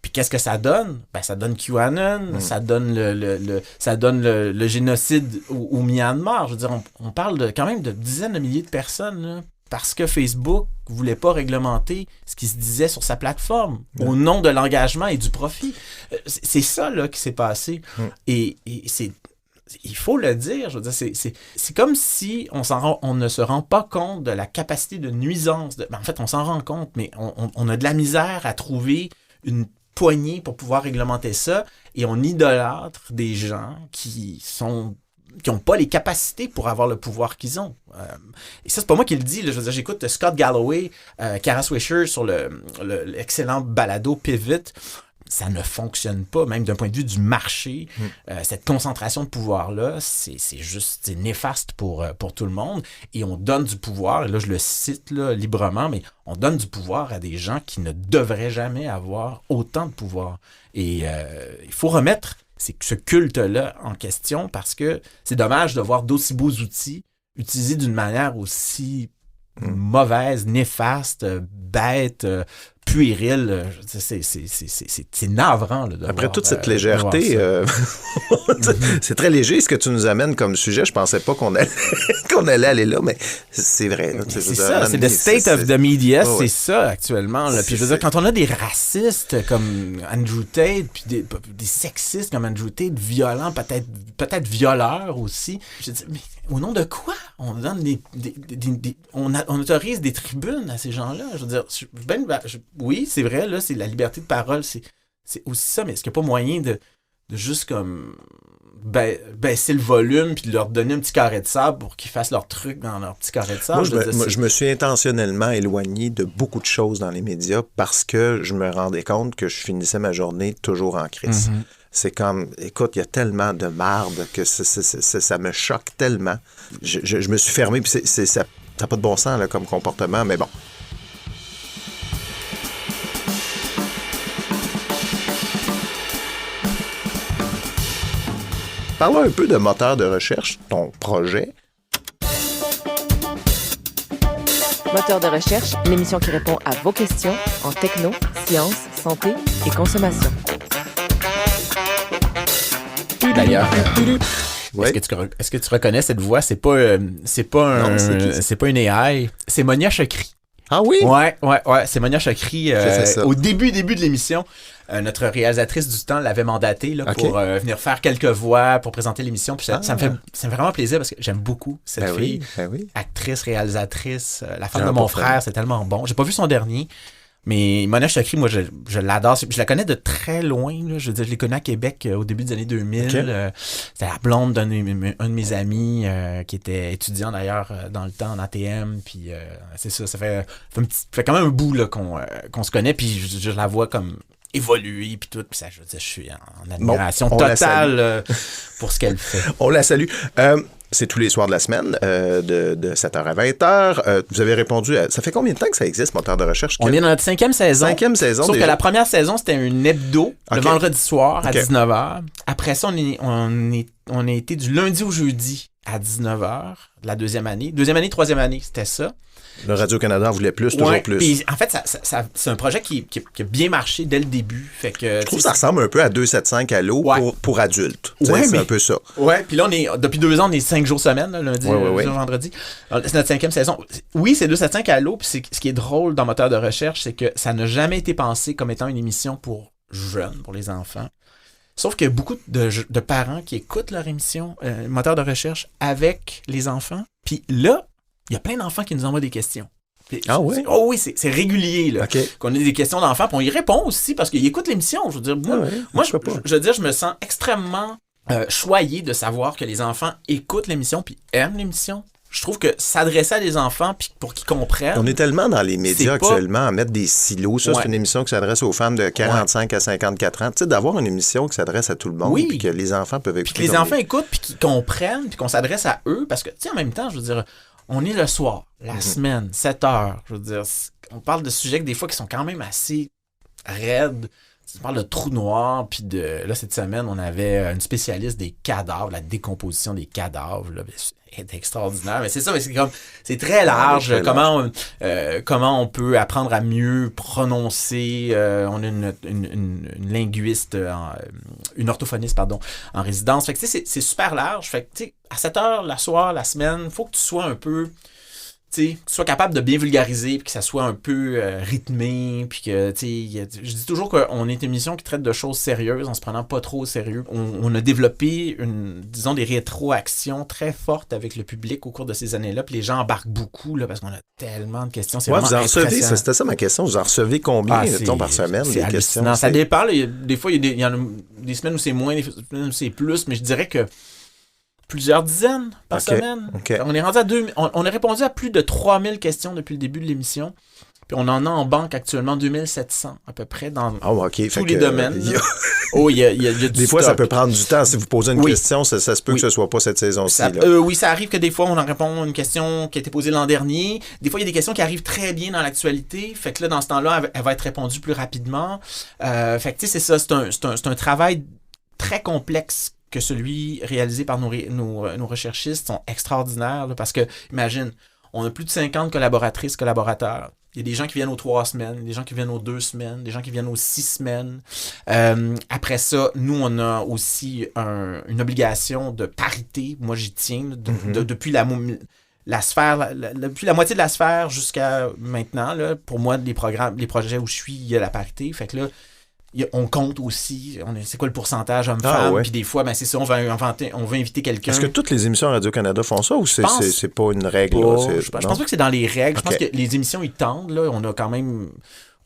Puis qu'est-ce que ça donne? Ben, ça donne QAnon, ça donne le génocide au Myanmar. Je veux dire, on parle quand même de dizaines de milliers de personnes, là, parce que Facebook ne voulait pas réglementer ce qui se disait sur sa plateforme au nom de l'engagement et du profit. C'est ça là, qui s'est passé. Et c'est... Il faut le dire, je veux dire, c'est comme si on ne se rend pas compte de la capacité de nuisance. En fait, on s'en rend compte, mais on a de la misère à trouver une poignée pour pouvoir réglementer ça, et on idolâtre des gens qui n'ont pas les capacités pour avoir le pouvoir qu'ils ont. Et ça, c'est pas moi qui le dis. Là. Je veux dire, j'écoute Scott Galloway, Kara Swisher sur l'excellent balado Pivot. Ça ne fonctionne pas, même d'un point de vue du marché. Cette concentration de pouvoir-là, c'est néfaste pour tout le monde. Et on donne du pouvoir, et là je le cite là, librement, mais on donne du pouvoir à des gens qui ne devraient jamais avoir autant de pouvoir. Et il faut remettre ce culte-là en question parce que c'est dommage de voir d'aussi beaux outils utilisés d'une manière aussi mauvaise, néfaste, bête, puéril. C'est navrant. Là, après toute cette légèreté, c'est très léger ce que tu nous amènes comme sujet. Je pensais pas qu'on allait aller là, mais c'est vrai. Là, c'est ça, c'est the state of the media, c'est ça actuellement. Là. Puis je veux dire, quand on a des racistes comme Andrew Tate, puis des sexistes comme Andrew Tate, violents, peut-être violeurs aussi, je dis, mais au nom de quoi? On donne on autorise des tribunes à ces gens-là. Je veux dire, oui, c'est vrai, là, c'est la liberté de parole, c'est aussi ça, mais est-ce qu'il n'y a pas moyen de juste comme baisser le volume puis de leur donner un petit carré de sable pour qu'ils fassent leur truc dans leur petit carré de sable? Moi, je me suis intentionnellement éloigné de beaucoup de choses dans les médias parce que je me rendais compte que je finissais ma journée toujours en crise. C'est comme, écoute, il y a tellement de marde que ça me choque tellement. Je me suis fermé, puis ça n'a pas de bon sens là, comme comportement, mais bon. Parlons un peu de moteur de recherche, ton projet. Moteur de recherche, l'émission qui répond à vos questions en techno, sciences, santé et consommation. D'ailleurs, est-ce que tu reconnais cette voix? C'est pas une AI, c'est Monia Chokri. Ah oui? Ouais, c'est Monia Chokri. Au début de l'émission, notre réalisatrice du temps l'avait mandatée là, pour venir faire quelques voix pour présenter l'émission. Puis ça me fait vraiment plaisir parce que j'aime beaucoup cette fille. Oui. Actrice, réalisatrice, la femme de mon frère, c'est tellement bon. J'ai pas vu son dernier. Mais Monia Chokri, moi, je l'adore. Je la connais de très loin. Là. Je veux dire, je l'ai connue à Québec au début des années 2000. C'était la blonde d'un de mes amis qui était étudiant d'ailleurs dans le temps en ATM. Puis c'est ça, ça fait quand même un bout là, qu'on se connaît. Puis je la vois comme évoluer puis tout. Puis ça, je veux dire, je suis en admiration totale pour ce qu'elle fait. On la salue. C'est tous les soirs de la semaine, de 7h à 20h. Vous avez répondu ça fait combien de temps que ça existe, moteur de recherche? On est dans notre 5e saison. 5e saison. Sauf que la première saison, c'était un hebdo, le vendredi soir à 19h. Après ça, on a été du lundi au jeudi à 19h, la deuxième année. Deuxième année, troisième année, c'était ça. Le Radio-Canada en voulait plus, toujours plus. Puis, en fait, c'est un projet qui a bien marché dès le début. Fait que, je trouve que ça ressemble un peu à 275 Allo pour adultes. C'est un peu ça. Ouais, puis là, depuis 2 ans, on est 5 jours semaine, là, lundi, vendredi. Alors, c'est notre 5e saison. Oui, c'est 275 Allo, puis ce qui est drôle dans Moteur de recherche, c'est que ça n'a jamais été pensé comme étant une émission pour jeunes, pour les enfants. Sauf qu'il y a beaucoup de parents qui écoutent leur émission Moteur de recherche avec les enfants. Puis là, il y a plein d'enfants qui nous envoient des questions. Puis, oui? Oh oui, c'est régulier, là. Okay. Qu'on ait des questions d'enfants, puis on y répond aussi parce qu'ils écoutent l'émission. Je veux dire, moi, je me sens extrêmement choyé de savoir que les enfants écoutent l'émission puis aiment l'émission. Je trouve que s'adresser à des enfants puis pour qu'ils comprennent... On est tellement dans les médias actuellement à mettre des silos. Ça, c'est une émission qui s'adresse aux femmes de 45 à 54 ans. Tu sais, d'avoir une émission qui s'adresse à tout le monde puis que les enfants peuvent écouter. Puis que les enfants écoutent puis qu'ils comprennent puis qu'on s'adresse à eux parce que, tu sais, en même temps, je veux dire, on est le soir, la semaine, 7 heures. Je veux dire, on parle de sujets des fois qui sont quand même assez raides. On parle de trous noirs, puis là, cette semaine, on avait une spécialiste des cadavres, la décomposition des cadavres. Là, c'est extraordinaire. Mais c'est ça, mais c'est très large. Comment on peut apprendre à mieux prononcer. On a une linguiste, une orthophoniste, en résidence. Fait que, tu sais, c'est super large. Fait que, tu sais, à 7 heures, la soir, la semaine, il faut que tu sois un peu... que tu sois capable de bien vulgariser, puis que ça soit un peu rythmé, puis que, je dis toujours qu'on est une émission qui traite de choses sérieuses en se prenant pas trop au sérieux. On a développé, des rétroactions très fortes avec le public au cours de ces années-là, puis les gens embarquent beaucoup, là, parce qu'on a tellement de questions. C'est vraiment impressionnant. C'était ça ma question, vous en recevez combien, par semaine, des questions? Ça dépend, là, des fois, il y en a des semaines où c'est moins, des semaines où c'est plus, mais je dirais que plusieurs dizaines par semaine. Okay. On est rendu à on a répondu à plus de 3000 questions depuis le début de l'émission. Puis on en a en banque actuellement 2700 à peu près dans tous les domaines. Il y a des fois, ça peut prendre du temps. Si vous posez une question, ça se peut que ce ne soit pas cette saison-ci. Ça arrive que des fois, on en répond à une question qui a été posée l'an dernier. Des fois, il y a des questions qui arrivent très bien dans l'actualité. Fait que là, dans ce temps-là, elle va être répondue plus rapidement. Fait que tu sais, c'est ça. C'est un travail très complexe que celui réalisé par nos recherchistes sont extraordinaires, là, parce que, imagine, on a plus de 50 collaboratrices, collaborateurs. Il y a des gens qui viennent aux 3 semaines, des gens qui viennent aux 2 semaines, des gens qui viennent aux 6 semaines. Après ça, nous, on a aussi une obligation de parité. Moi, j'y tiens, depuis la sphère, depuis la moitié de la sphère jusqu'à maintenant. Là, pour moi, les projets où je suis, il y a la parité. Fait que là, on compte aussi, c'est quoi le pourcentage homme-femme, puis des fois, c'est ça, on va inviter quelqu'un. Est-ce que toutes les émissions Radio-Canada font ça ou c'est pas une règle? Je pense pas que c'est dans les règles. Je pense que les émissions, ils tendent. Là,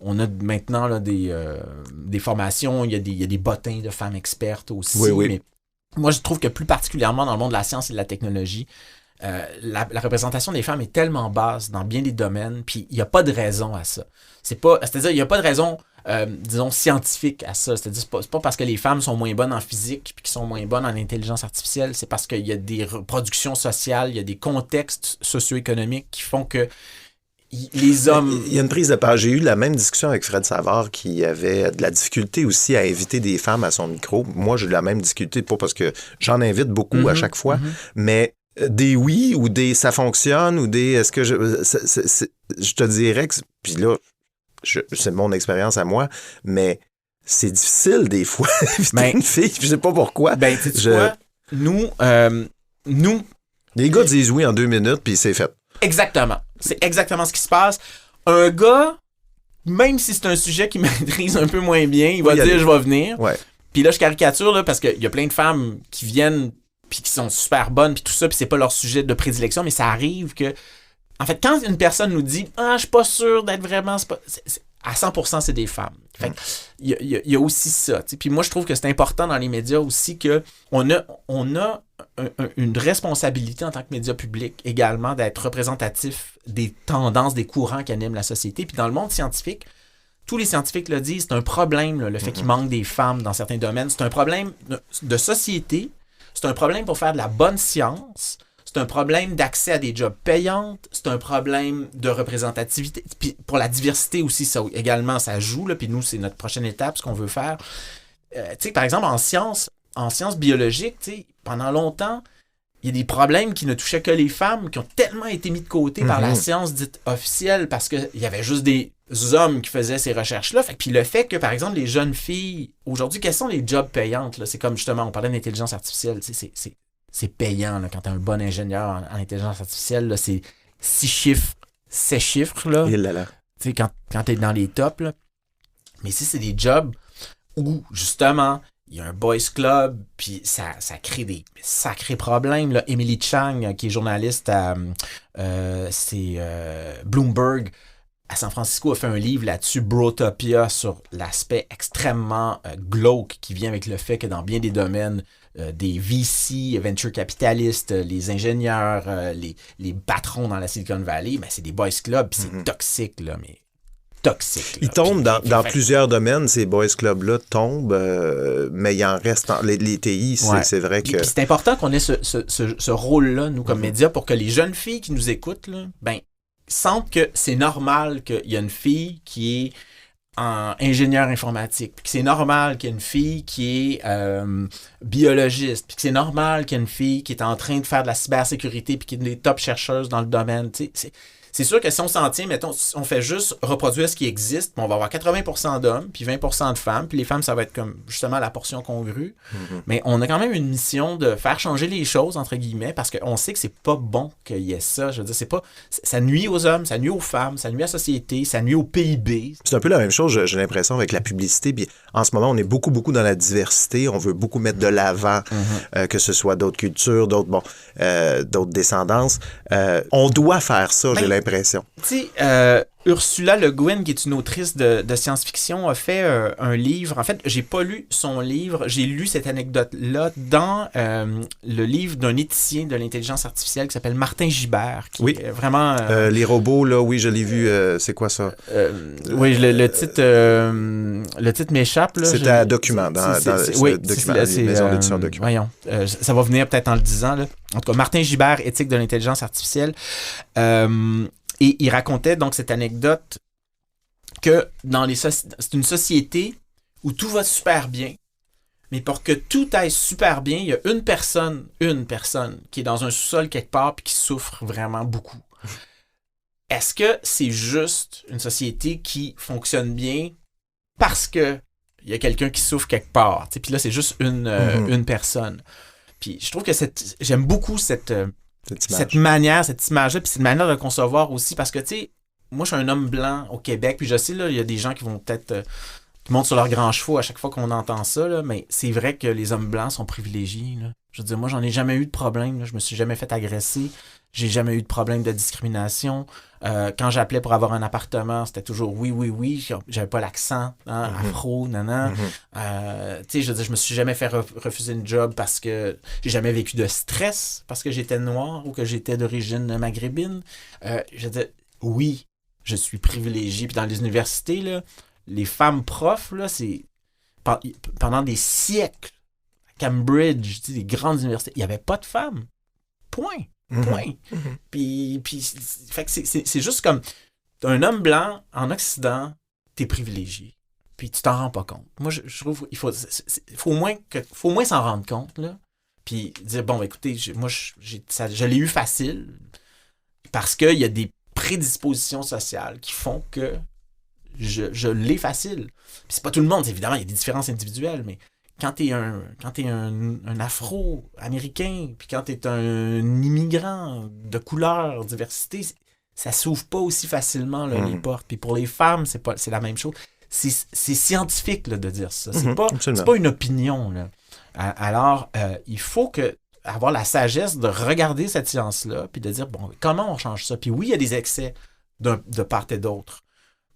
on a maintenant là, des formations, il y a des bottins de femmes expertes aussi. Oui. Mais moi, je trouve que plus particulièrement dans le monde de la science et de la technologie, la représentation des femmes est tellement basse dans bien des domaines, puis il n'y a pas de raison à ça. C'est-à-dire, il n'y a pas de raison, disons, scientifique à ça. C'est-à-dire, c'est pas parce que les femmes sont moins bonnes en physique puis qu'ils sont moins bonnes en intelligence artificielle, c'est parce qu'il y a des reproductions sociales, il y a des contextes socio-économiques qui font que les hommes... Il y a une prise de part. J'ai eu la même discussion avec Fred Savard qui avait de la difficulté aussi à inviter des femmes à son micro. Moi, j'ai eu la même difficulté, pas parce que j'en invite beaucoup à chaque fois, mais des oui ou des ça fonctionne ou des est-ce que je te dirais que... Puis là, c'est mon expérience à moi, mais c'est difficile des fois d'inviter une fille, je sais pas pourquoi. Tu sais quoi? Nous... Les gars disent oui en 2 minutes, puis c'est fait. Exactement. C'est exactement ce qui se passe. Un gars, même si c'est un sujet qu'il maîtrise un peu moins bien, il va dire « je vais venir ». Puis là, je caricature là, parce qu'il y a plein de femmes qui viennent puis qui sont super bonnes, puis tout ça, puis c'est pas leur sujet de prédilection, mais ça arrive que... En fait, quand une personne nous dit « Ah, je suis pas sûr d'être vraiment... » à 100%, c'est des femmes. Fait il y a aussi ça. T'sais. Puis moi, je trouve que c'est important dans les médias aussi qu'on a une responsabilité en tant que média public également d'être représentatif des tendances, des courants qui animent la société. Puis dans le monde scientifique, tous les scientifiques le disent, c'est un problème, là, le fait qu'il manque des femmes dans certains domaines. C'est un problème de société, c'est un problème pour faire de la bonne science, c'est un problème d'accès à des jobs payantes, c'est un problème de représentativité. Puis pour la diversité aussi, ça également, ça joue. Là, puis nous, c'est notre prochaine étape, ce qu'on veut faire. Tu sais, par exemple, en sciences biologiques, tu sais, pendant longtemps, il y a des problèmes qui ne touchaient que les femmes, qui ont tellement été mis de côté par la science dite officielle, parce qu'il y avait juste des hommes qui faisaient ces recherches-là. Puis le fait que, par exemple, les jeunes filles, aujourd'hui, quels sont les jobs payantes? Là? C'est comme, justement, on parlait d'intelligence artificielle, c'est payant là, quand tu es un bon ingénieur en intelligence artificielle, là, c'est 6 chiffres, 7 chiffres, là. Quand tu es dans les tops, là. Mais si c'est des jobs où, justement, il y a un boys club, puis ça crée des sacrés problèmes. Là. Emily Chang, qui est journaliste à Bloomberg, à San Francisco, a fait un livre là-dessus, Brotopia, sur l'aspect extrêmement glauque qui vient avec le fait que dans bien des domaines, des VC, venture capitalistes, les ingénieurs, les patrons dans la Silicon Valley, ben, c'est des boys clubs, puis c'est toxique, là, mais toxique. Ils tombent dans plusieurs domaines, ces boys clubs-là tombent, mais il en reste, les TI, c'est vrai que... Puis c'est important qu'on ait ce rôle-là, nous, comme médias, pour que les jeunes filles qui nous écoutent, là, ben, sentent que c'est normal qu'il y a une fille qui est en ingénieur informatique, puis que c'est normal qu'il y ait une fille qui est biologiste, puis que c'est normal qu'il y ait une fille qui est en train de faire de la cybersécurité, puis qui est une des top chercheuses dans le domaine. C'est sûr que si on s'en tient, mettons, on fait juste reproduire ce qui existe, on va avoir 80% d'hommes, puis 20% de femmes, puis les femmes, ça va être comme justement la portion congrue. Mais on a quand même une mission de faire changer les choses, entre guillemets, parce qu'on sait que c'est pas bon qu'il y ait ça. Je veux dire, ça nuit aux hommes, ça nuit aux femmes, ça nuit à la société, ça nuit au PIB. C'est un peu la même chose, j'ai l'impression, avec la publicité. Puis en ce moment, on est beaucoup dans la diversité. On veut beaucoup mettre de l'avant, que ce soit d'autres cultures, d'autres descendances. On doit faire ça, j'ai l'impression. Tu sais, Ursula Le Guin, qui est une autrice de science-fiction, a fait un livre. En fait, j'ai pas lu son livre. J'ai lu cette anecdote-là dans le livre d'un éthicien de l'intelligence artificielle qui s'appelle Martin Gibert. Qui est vraiment... les robots, là, oui, je l'ai vu. C'est quoi ça? Oui, le titre m'échappe. Là. C'est un document. Dans les maisons d'édition document. Voyons. Ça va venir peut-être en le disant. Là. En tout cas, Martin Gibert, éthique de l'intelligence artificielle. Et il racontait donc cette anecdote que c'est une société où tout va super bien, mais pour que tout aille super bien, il y a une personne qui est dans un sous-sol quelque part et qui souffre vraiment beaucoup. Est-ce que c'est juste une société qui fonctionne bien parce que il y a quelqu'un qui souffre quelque part? Puis là, c'est juste une personne. Puis je trouve que j'aime beaucoup cette manière, cette image-là, puis cette manière de le concevoir aussi, parce que, tu sais, moi, je suis un homme blanc au Québec, puis je sais, là, il y a des gens qui vont peut-être qui montent sur leurs grands chevaux à chaque fois qu'on entend ça, là, mais c'est vrai que les hommes blancs sont privilégiés, là. Je veux dire, moi, j'en ai jamais eu de problème, là. Je me suis jamais fait agresser, j'ai jamais eu de problème de discrimination. Quand j'appelais pour avoir un appartement, c'était toujours oui, j'avais pas l'accent, afro, nanan. Tu sais, je veux dire, je me suis jamais fait refuser une job parce que j'ai jamais vécu de stress parce que j'étais noir ou que j'étais d'origine maghrébine. Je veux dire, oui, je suis privilégié. Puis dans les universités, là, les femmes profs, là, c'est pendant des siècles, à Cambridge, des grandes universités, il n'y avait pas de femmes. Point. Puis fait que c'est juste comme un homme blanc en Occident, t'es privilégié. Puis tu t'en rends pas compte. Moi, je trouve qu'il faut au moins s'en rendre compte, là. Puis dire, bon, écoutez, je l'ai eu facile parce qu'il y a des prédispositions sociales qui font que je l'ai facile. Puis c'est pas tout le monde, évidemment, il y a des différences individuelles, mais quand t'es un Afro-Américain, puis quand t'es un immigrant de couleur, diversité, ça s'ouvre pas aussi facilement là, les portes. Puis pour les femmes, c'est la même chose. C'est scientifique là, de dire ça. C'est pas une opinion. Là. Alors, il faut avoir la sagesse de regarder cette science-là, puis de dire, bon, comment on change ça? Puis oui, il y a des excès de part et d'autre.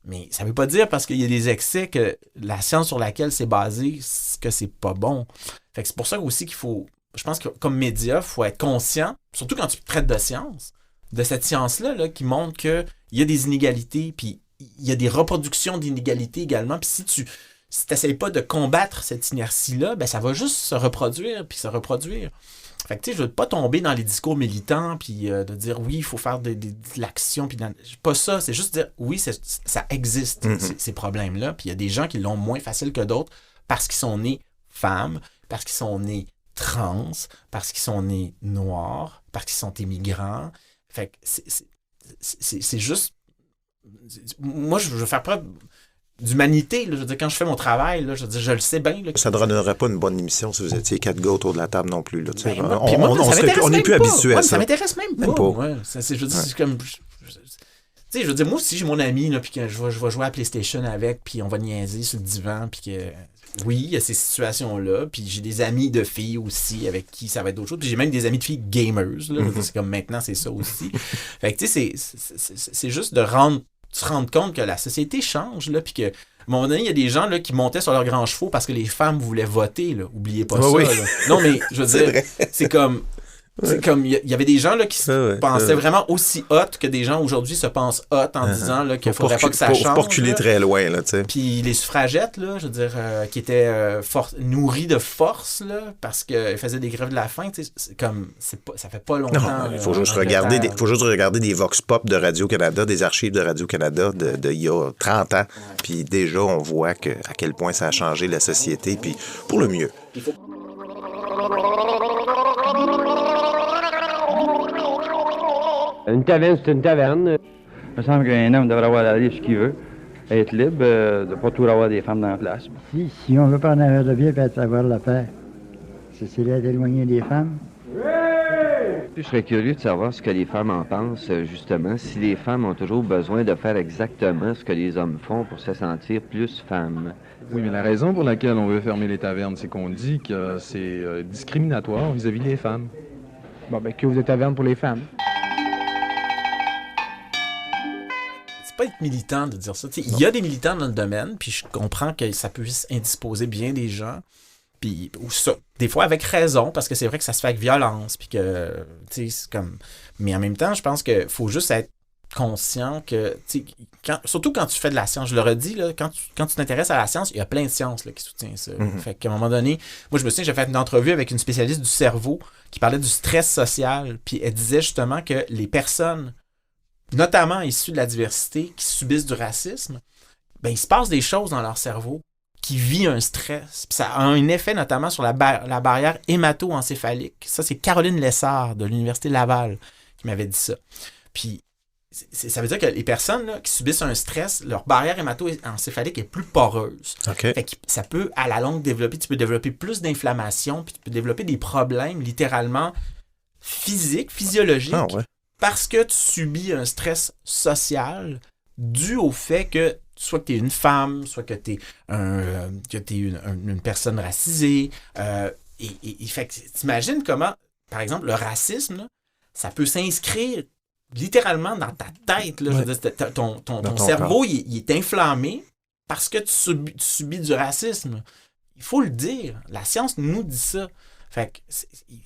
Mais ça ne veut pas dire parce qu'il y a des excès que la science sur laquelle c'est basé, que c'est pas bon. Fait que c'est pour ça aussi qu'il faut, je pense que comme média, il faut être conscient, surtout quand tu traites de science, de cette science-là là, qui montre qu'il y a des inégalités, puis il y a des reproductions d'inégalités également. Puis si tu n'essayes pas de combattre cette inertie-là, ben ça va juste se reproduire, puis se reproduire. Fait que tu sais, je veux pas tomber dans les discours militants puis de dire oui, il faut faire de l'action puis pas ça, c'est juste dire oui, ça existe ces problèmes-là, puis il y a des gens qui l'ont moins facile que d'autres parce qu'ils sont nés femmes, parce qu'ils sont nés trans, parce qu'ils sont nés noirs, parce qu'ils sont immigrants. Fait que c'est juste... Moi, je veux faire preuve d'humanité. Là. Je veux dire, quand je fais mon travail, là, je veux dire, je le sais bien. Là, ça ne donnerait pas une bonne émission si vous étiez 4 gars autour de la table non plus. Là, on n'est plus habitué à ça. Ça m'intéresse même pas. Ouais. Je veux dire, c'est comme... Tu sais, je veux dire, moi aussi, j'ai mon ami, là, puis que je vais jouer à PlayStation avec, puis on va niaiser sur le divan, puis que... Oui, il y a ces situations-là, puis j'ai des amis de filles aussi avec qui ça va être d'autres choses, puis j'ai même des amis de filles gamers, là, c'est comme maintenant, c'est ça aussi. Fait que, tu sais, c'est juste se rendre compte que la société change, là, puis que, à un moment donné, il y a des gens là, qui montaient sur leurs grands chevaux parce que les femmes voulaient voter, là. Oubliez pas ça, oui. là. Non, mais, je veux dire, c'est comme... C'est comme, il y avait des gens là, qui se pensaient vraiment aussi hot que des gens aujourd'hui se pensent hot en disant là, qu'il ne faudrait pas que ça change. Faut pas reculer très loin, là, tu sais. Puis les suffragettes, là, je veux dire, qui étaient nourries de force, là, parce qu'elles faisaient des grèves de la faim, tu sais, ça fait pas longtemps. Il faut juste regarder des vox pop de Radio-Canada, des archives de Radio-Canada de il y a 30 ans. Puis déjà, on voit à quel point ça a changé la société, puis pour le mieux. Une taverne, c'est une taverne. Il me semble qu'un homme devrait avoir la libre ce qu'il veut, être libre, de ne pas toujours avoir des femmes dans la place. Si on veut prendre un verre de bière et avoir la paix, c'est d'éloigner des femmes. Je serais curieux de savoir ce que les femmes en pensent, justement, si les femmes ont toujours besoin de faire exactement ce que les hommes font pour se sentir plus femmes. Oui, mais la raison pour laquelle on veut fermer les tavernes, c'est qu'on dit que c'est discriminatoire vis-à-vis des femmes. Bon, ben, que vous êtes taverne pour les femmes. C'est pas être militant de dire ça. Il y a des militants dans le domaine, puis je comprends que ça puisse indisposer bien des gens. Puis, des fois avec raison, parce que c'est vrai que ça se fait avec violence, puis que, tu sais, c'est comme... Mais en même temps, je pense qu'il faut juste être conscient que, surtout quand tu fais de la science, je le redis, là, quand tu t'intéresses à la science, il y a plein de sciences là, qui soutiennent ça. Fait qu'à un moment donné, moi je me souviens, j'ai fait une entrevue avec une spécialiste du cerveau qui parlait du stress social, puis elle disait justement que les personnes, notamment issues de la diversité, qui subissent du racisme, ben il se passe des choses dans leur cerveau qui vit un stress. Puis ça a un effet notamment sur la barrière hémato-encéphalique. Ça, c'est Caroline Lessard de l'Université Laval qui m'avait dit ça. Puis ça veut dire que les personnes là, qui subissent un stress, leur barrière hémato-encéphalique est plus poreuse. Okay. Fait que ça peut, à la longue, tu peux développer plus d'inflammation, puis tu peux développer des problèmes littéralement physiologiques, parce que tu subis un stress social dû au fait que soit que tu es une femme, soit que tu es une personne racisée. Et fait que t'imagines comment, par exemple, le racisme, là, ça peut s'inscrire littéralement dans ta tête. Là. Je veux dire, ton cerveau, il est inflammé parce que tu subis du racisme. Il faut le dire. La science nous dit ça. Fait que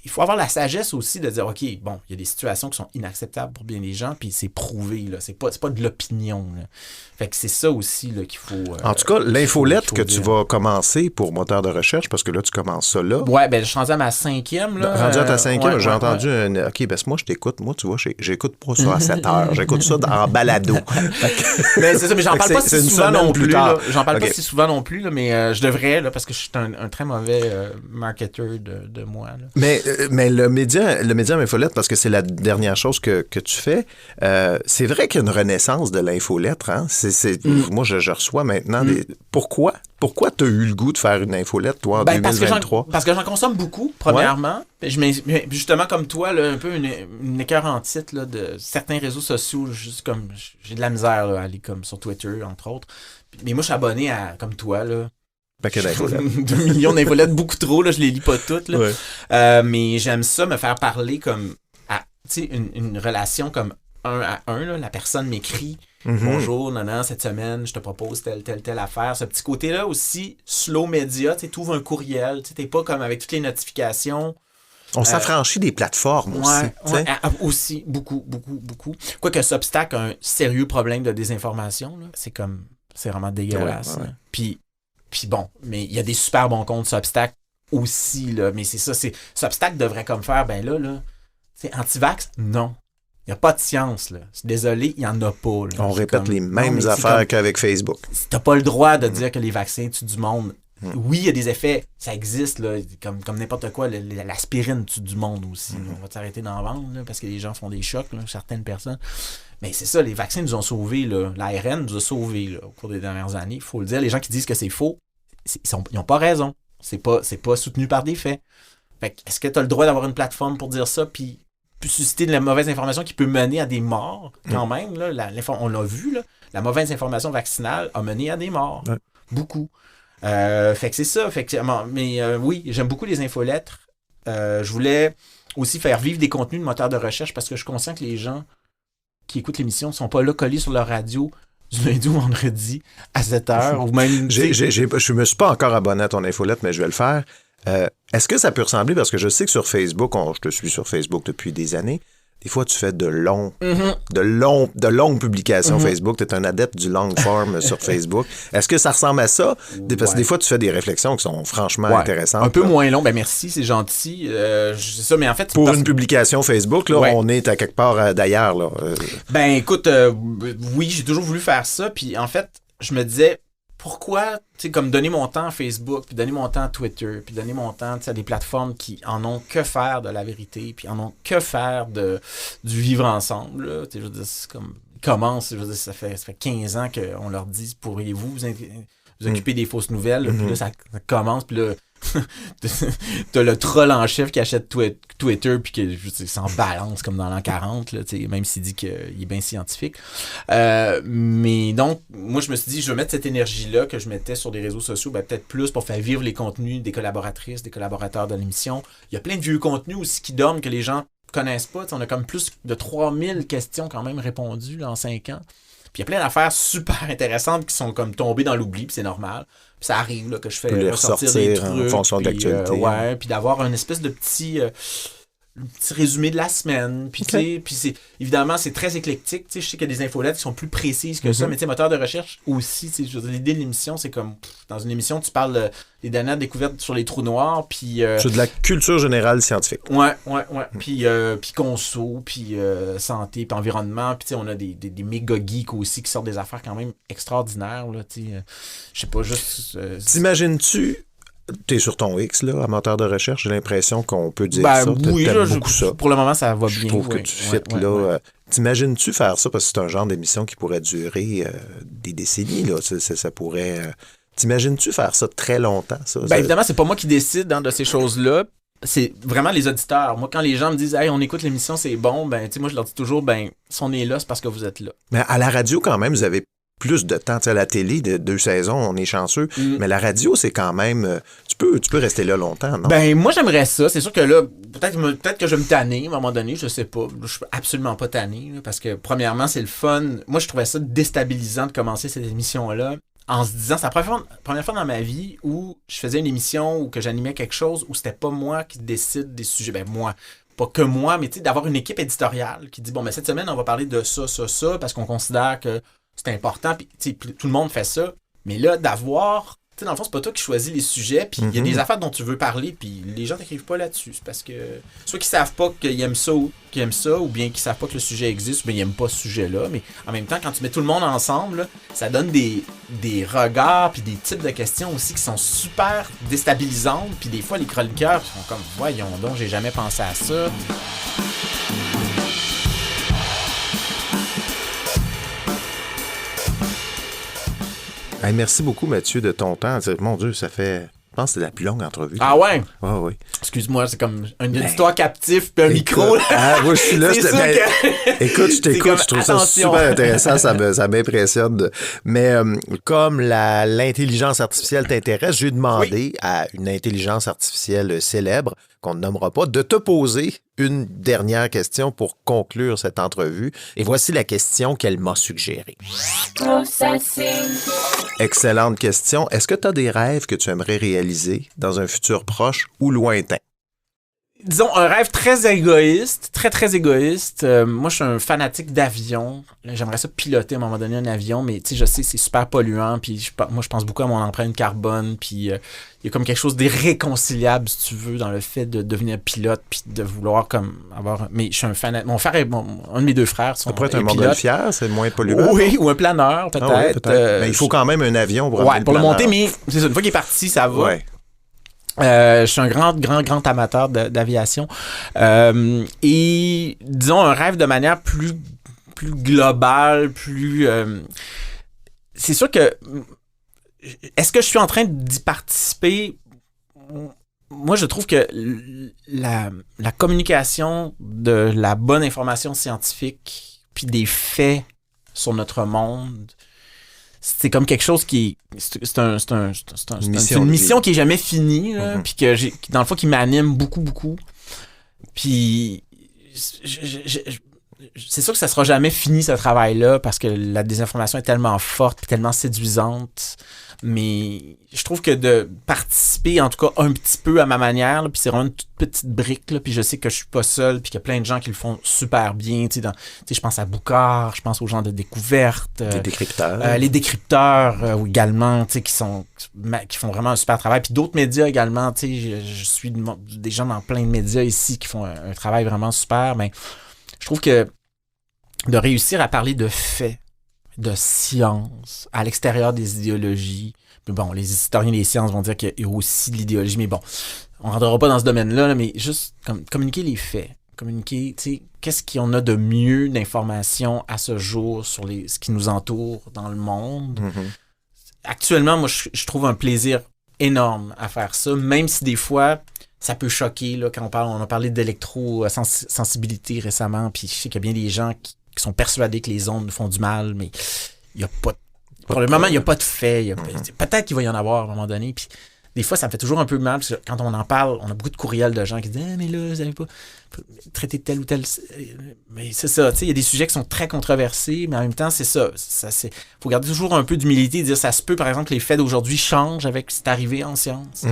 il faut avoir la sagesse aussi de dire, OK, bon, il y a des situations qui sont inacceptables pour bien des gens, puis c'est prouvé, là. C'est pas de l'opinion, là. Fait que c'est ça aussi, là, qu'il faut... en tout cas, l'infolettre que tu vas commencer pour moteur de recherche, parce que là, tu commences ça là. Ouais, ben je suis rendu à ma 5e, là. Rendu à ta 5e, j'ai entendu un... OK, ben moi, je t'écoute. Moi, tu vois, j'écoute pas ça à 7 heures. J'écoute ça en balado. Mais c'est ça, mais j'en parle pas si souvent non plus, là. J'en parle pas si souvent non plus, là, mais je devrais, là, parce que je suis un très mauvais marketeur de moi. Là. Mais le média infolette, parce que c'est la dernière chose que tu fais, c'est vrai qu'il y a une renaissance de l'infolettre. Hein? Moi, je reçois maintenant des... Pourquoi tu as eu le goût de faire une infolette, toi, en 2023? Parce que j'en consomme beaucoup, premièrement. Ouais. Justement, comme toi, là, un peu une écœur en titre là, de certains réseaux sociaux, juste comme j'ai de la misère là, à aller comme sur Twitter, entre autres. Mais moi, je suis abonné à, comme toi, là, 2 millions d'infolettes, beaucoup trop, là, je les lis pas toutes. Là. Ouais. Mais j'aime ça, me faire parler comme à une relation comme 1 à 1. Là. La personne m'écrit bonjour, non, cette semaine, je te propose telle affaire. Ce petit côté-là aussi, slow média, tu ouvres un courriel, tu n'es pas comme avec toutes les notifications. On s'affranchit des plateformes aussi. Aussi, beaucoup. Quoique Substack a un sérieux problème de désinformation, là. C'est vraiment dégueulasse. Ouais. Puis bon, mais il y a des super bons comptes Substack aussi, là. Mais c'est ça, Substack devrait comme faire, ben là, c'est anti-vax? Non. Il n'y a pas de science, là. Désolé, il n'y en a pas. Là. On répète les mêmes affaires qu'avec Facebook. Tu n'as pas le droit de dire que les vaccins tuent du monde. Oui, il y a des effets, ça existe, là, comme n'importe quoi, l'aspirine tue du monde aussi. Là. On va s'arrêter d'en vendre là, parce que les gens font des chocs, là, certaines personnes. Mais c'est ça, les vaccins nous ont sauvés. L'ARN nous a sauvés là, au cours des dernières années. Il faut le dire, les gens qui disent que c'est faux, ils n'ont pas raison. C'est pas soutenu par des faits. Fait que, est-ce que tu as le droit d'avoir une plateforme pour dire ça, puis susciter de la mauvaise information qui peut mener à des morts, quand même, là, on l'a vu, là, la mauvaise information vaccinale a mené à des morts. Ouais. Beaucoup. Fait que c'est ça. Fait que, oui, j'aime beaucoup les infolettres. Je voulais aussi faire vivre des contenus de moteurs de recherche parce que je suis conscient que les gens qui écoutent l'émission ne sont pas là collés sur leur radio du lundi au vendredi à 7h ou même... Je me suis pas encore abonné à ton infolette, mais je vais le faire. Est-ce que ça peut ressembler, parce que je sais que sur Facebook, je te suis sur Facebook depuis des années, des fois tu fais de longues publications Facebook, tu es un adepte du long form sur Facebook. Est-ce que ça ressemble à ça? Parce que des fois tu fais des réflexions qui sont franchement intéressantes. Un peu moins long, ben merci, c'est gentil. C'est ça, mais en fait... Pour une publication Facebook, là, on est à quelque part d'ailleurs. Là. Ben écoute, oui, j'ai toujours voulu faire ça, puis en fait, je me disais... Pourquoi, tu sais, comme donner mon temps à Facebook, puis donner mon temps à Twitter, puis donner mon temps à des plateformes qui en ont que faire de la vérité, puis en ont que faire du vivre ensemble. Là. Je veux dire, c'est comme, ils commencent, je veux dire, ça fait 15 ans qu'on leur dit, pourriez-vous vous occuper des fausses nouvelles, là, puis là, ça commence, puis là, t'as le troll en chef qui achète Twitter puis qui s'en balance comme dans l'an 40 là, même s'il dit qu'il est bien scientifique, mais donc moi je me suis dit je vais mettre cette énergie là que je mettais sur des réseaux sociaux peut-être plus pour faire vivre les contenus des collaboratrices, des collaborateurs de l'émission. Il y a plein de vieux contenus aussi qui dorment que les gens connaissent pas. T'sais, on a comme plus de 3000 questions quand même répondues là, en 5 ans. Puis il y a plein d'affaires super intéressantes qui sont comme tombées dans l'oubli, puis c'est normal. Puis ça arrive là, que je fais ressortir des trucs en fonction de l'actualité. Puis d'avoir un espèce de petit résumé de la semaine. Puis tu sais, puis évidemment, c'est très éclectique. Je sais qu'il y a des infolettes qui sont plus précises que ça, mais tu sais, moteur de recherche aussi, l'idée de l'émission, c'est comme dans une émission, tu parles des dernières découvertes sur les trous noirs, puis... c'est de la culture générale scientifique. Ouais. Puis conso, puis santé, puis environnement, puis tu sais, on a des méga geeks aussi qui sortent des affaires quand même extraordinaires, là, tu sais. Je sais pas, juste... T'imagines-tu... T'es sur ton X, là, amateur de recherche, j'ai l'impression qu'on peut dire ça. Oui, beaucoup ça. Pour le moment, ça va bien. Je trouve que tu fites là. T'imagines-tu faire ça? Parce que c'est un genre d'émission qui pourrait durer des décennies, là. Ça pourrait... T'imagines-tu faire ça très longtemps, ça? Évidemment, c'est pas moi qui décide de ces choses-là. C'est vraiment les auditeurs. Moi, quand les gens me disent « Hey, on écoute l'émission, c'est bon », moi, je leur dis toujours « Si on est là, c'est parce que vous êtes là. » Mais à la radio, quand même, vous avez plus de temps. À la télé, 2 saisons, on est chanceux. Mais la radio, c'est quand même... Tu peux rester là longtemps, non? Moi, j'aimerais ça. C'est sûr que là, peut-être que je vais me tanner à un moment donné. Je sais pas. Je suis absolument pas tanné. Là, parce que, premièrement, c'est le fun. Moi, je trouvais ça déstabilisant de commencer cette émission-là en se disant... C'est la première fois dans ma vie où je faisais une émission ou que j'animais quelque chose où c'était pas moi qui décide des sujets. Moi... Pas que moi, mais d'avoir une équipe éditoriale qui dit, cette semaine, on va parler de ça, parce qu'on considère que c'est important, puis tout le monde fait ça. Mais là, d'avoir... dans le fond, c'est pas toi qui choisis les sujets, puis il y a des affaires dont tu veux parler, puis les gens t'écrivent pas là-dessus. C'est parce que... Soit qu'ils savent pas qu'ils aiment ça, ou bien qu'ils savent pas que le sujet existe, ou bien ils aiment pas ce sujet-là. Mais en même temps, quand tu mets tout le monde ensemble, là, ça donne des regards, puis des types de questions aussi qui sont super déstabilisantes. Puis des fois, les chroniqueurs sont comme, voyons donc, j'ai jamais pensé à ça. Hey, merci beaucoup, Mathieu, de ton temps. Mon Dieu, ça fait... Je pense que c'est la plus longue entrevue. Ah ouais? Oui. Excuse-moi, c'est comme une histoire captive puis un micro. Moi, je suis là. Écoute, je t'écoute, je trouve ça super intéressant, ça m'impressionne. Mais comme l'intelligence artificielle t'intéresse, j'ai demandé à une intelligence artificielle célèbre, qu'on ne nommera pas, de te poser une dernière question pour conclure cette entrevue. Et voici la question qu'elle m'a suggérée. Excellente question. Est-ce que tu as des rêves que tu aimerais réaliser dans un futur proche ou lointain? disons, un rêve très égoïste, très, très égoïste. Moi, je suis un fanatique d'avion. J'aimerais ça piloter à un moment donné un avion, mais tu sais, je sais, c'est super polluant, puis moi, je pense beaucoup à mon empreinte carbone, puis il y a comme quelque chose d'irréconciliable, si tu veux, dans le fait de devenir pilote, puis de vouloir comme avoir... Mais je suis un fan... Mon frère et un de mes deux frères sont Ça pourrait être un montgolfière, c'est moins polluant. Oui, ou un planeur, peut-être. Ah oui, peut-être. Mais il faut quand même un avion pour pour le monter, mais c'est ça, une fois qu'il est parti, ça va. Ouais. Je suis un grand amateur d'aviation. Et disons un rêve de manière plus globale, plus... c'est sûr que... Est-ce que je suis en train d'y participer? Moi, je trouve que la communication de la bonne information scientifique puis des faits sur notre monde... C'est comme quelque chose qui c'est une mission qui est jamais finie, puis que dans le fond qui m'anime beaucoup. Puis c'est sûr que ça sera jamais fini ce travail-là parce que la désinformation est tellement forte, puis tellement séduisante. Mais je trouve que de participer, en tout cas un petit peu à ma manière, là, puis c'est vraiment une toute petite brique, là, puis je sais que je suis pas seul, puis qu'il y a plein de gens qui le font super bien. Je pense à Boucard, je pense aux gens de découverte. Les décrypteurs. Les décrypteurs également, qui font vraiment un super travail. Puis d'autres médias également, je suis des gens dans plein de médias ici qui font un travail vraiment super. Mais je trouve que de réussir à parler de faits, de science, à l'extérieur des idéologies. Mais bon, les historiens des sciences vont dire qu'il y a aussi de l'idéologie, mais bon, on ne rentrera pas dans ce domaine-là, mais juste communiquer les faits. Communiquer, qu'est-ce qu'on a de mieux d'informations à ce jour sur ce qui nous entoure dans le monde. Actuellement, moi, je trouve un plaisir énorme à faire ça, même si des fois, ça peut choquer, là, quand on a parlé d'électrosensibilité récemment, puis je sais qu'il y a bien des gens qui sont persuadés que les ondes nous font du mal, mais il n'y a pas... Pour le moment, il n'y a pas de fait. Peut-être qu'il va y en avoir à un moment donné. Puis des fois, ça me fait toujours un peu mal, parce que quand on en parle, on a beaucoup de courriels de gens qui disent « Ah, mais là, vous n'avez pas traité de tel ou tel... » Mais c'est ça, il y a des sujets qui sont très controversés, mais en même temps, c'est ça. Il faut garder toujours un peu d'humilité et dire ça se peut, par exemple, que les faits d'aujourd'hui changent avec ce qui est arrivé en science.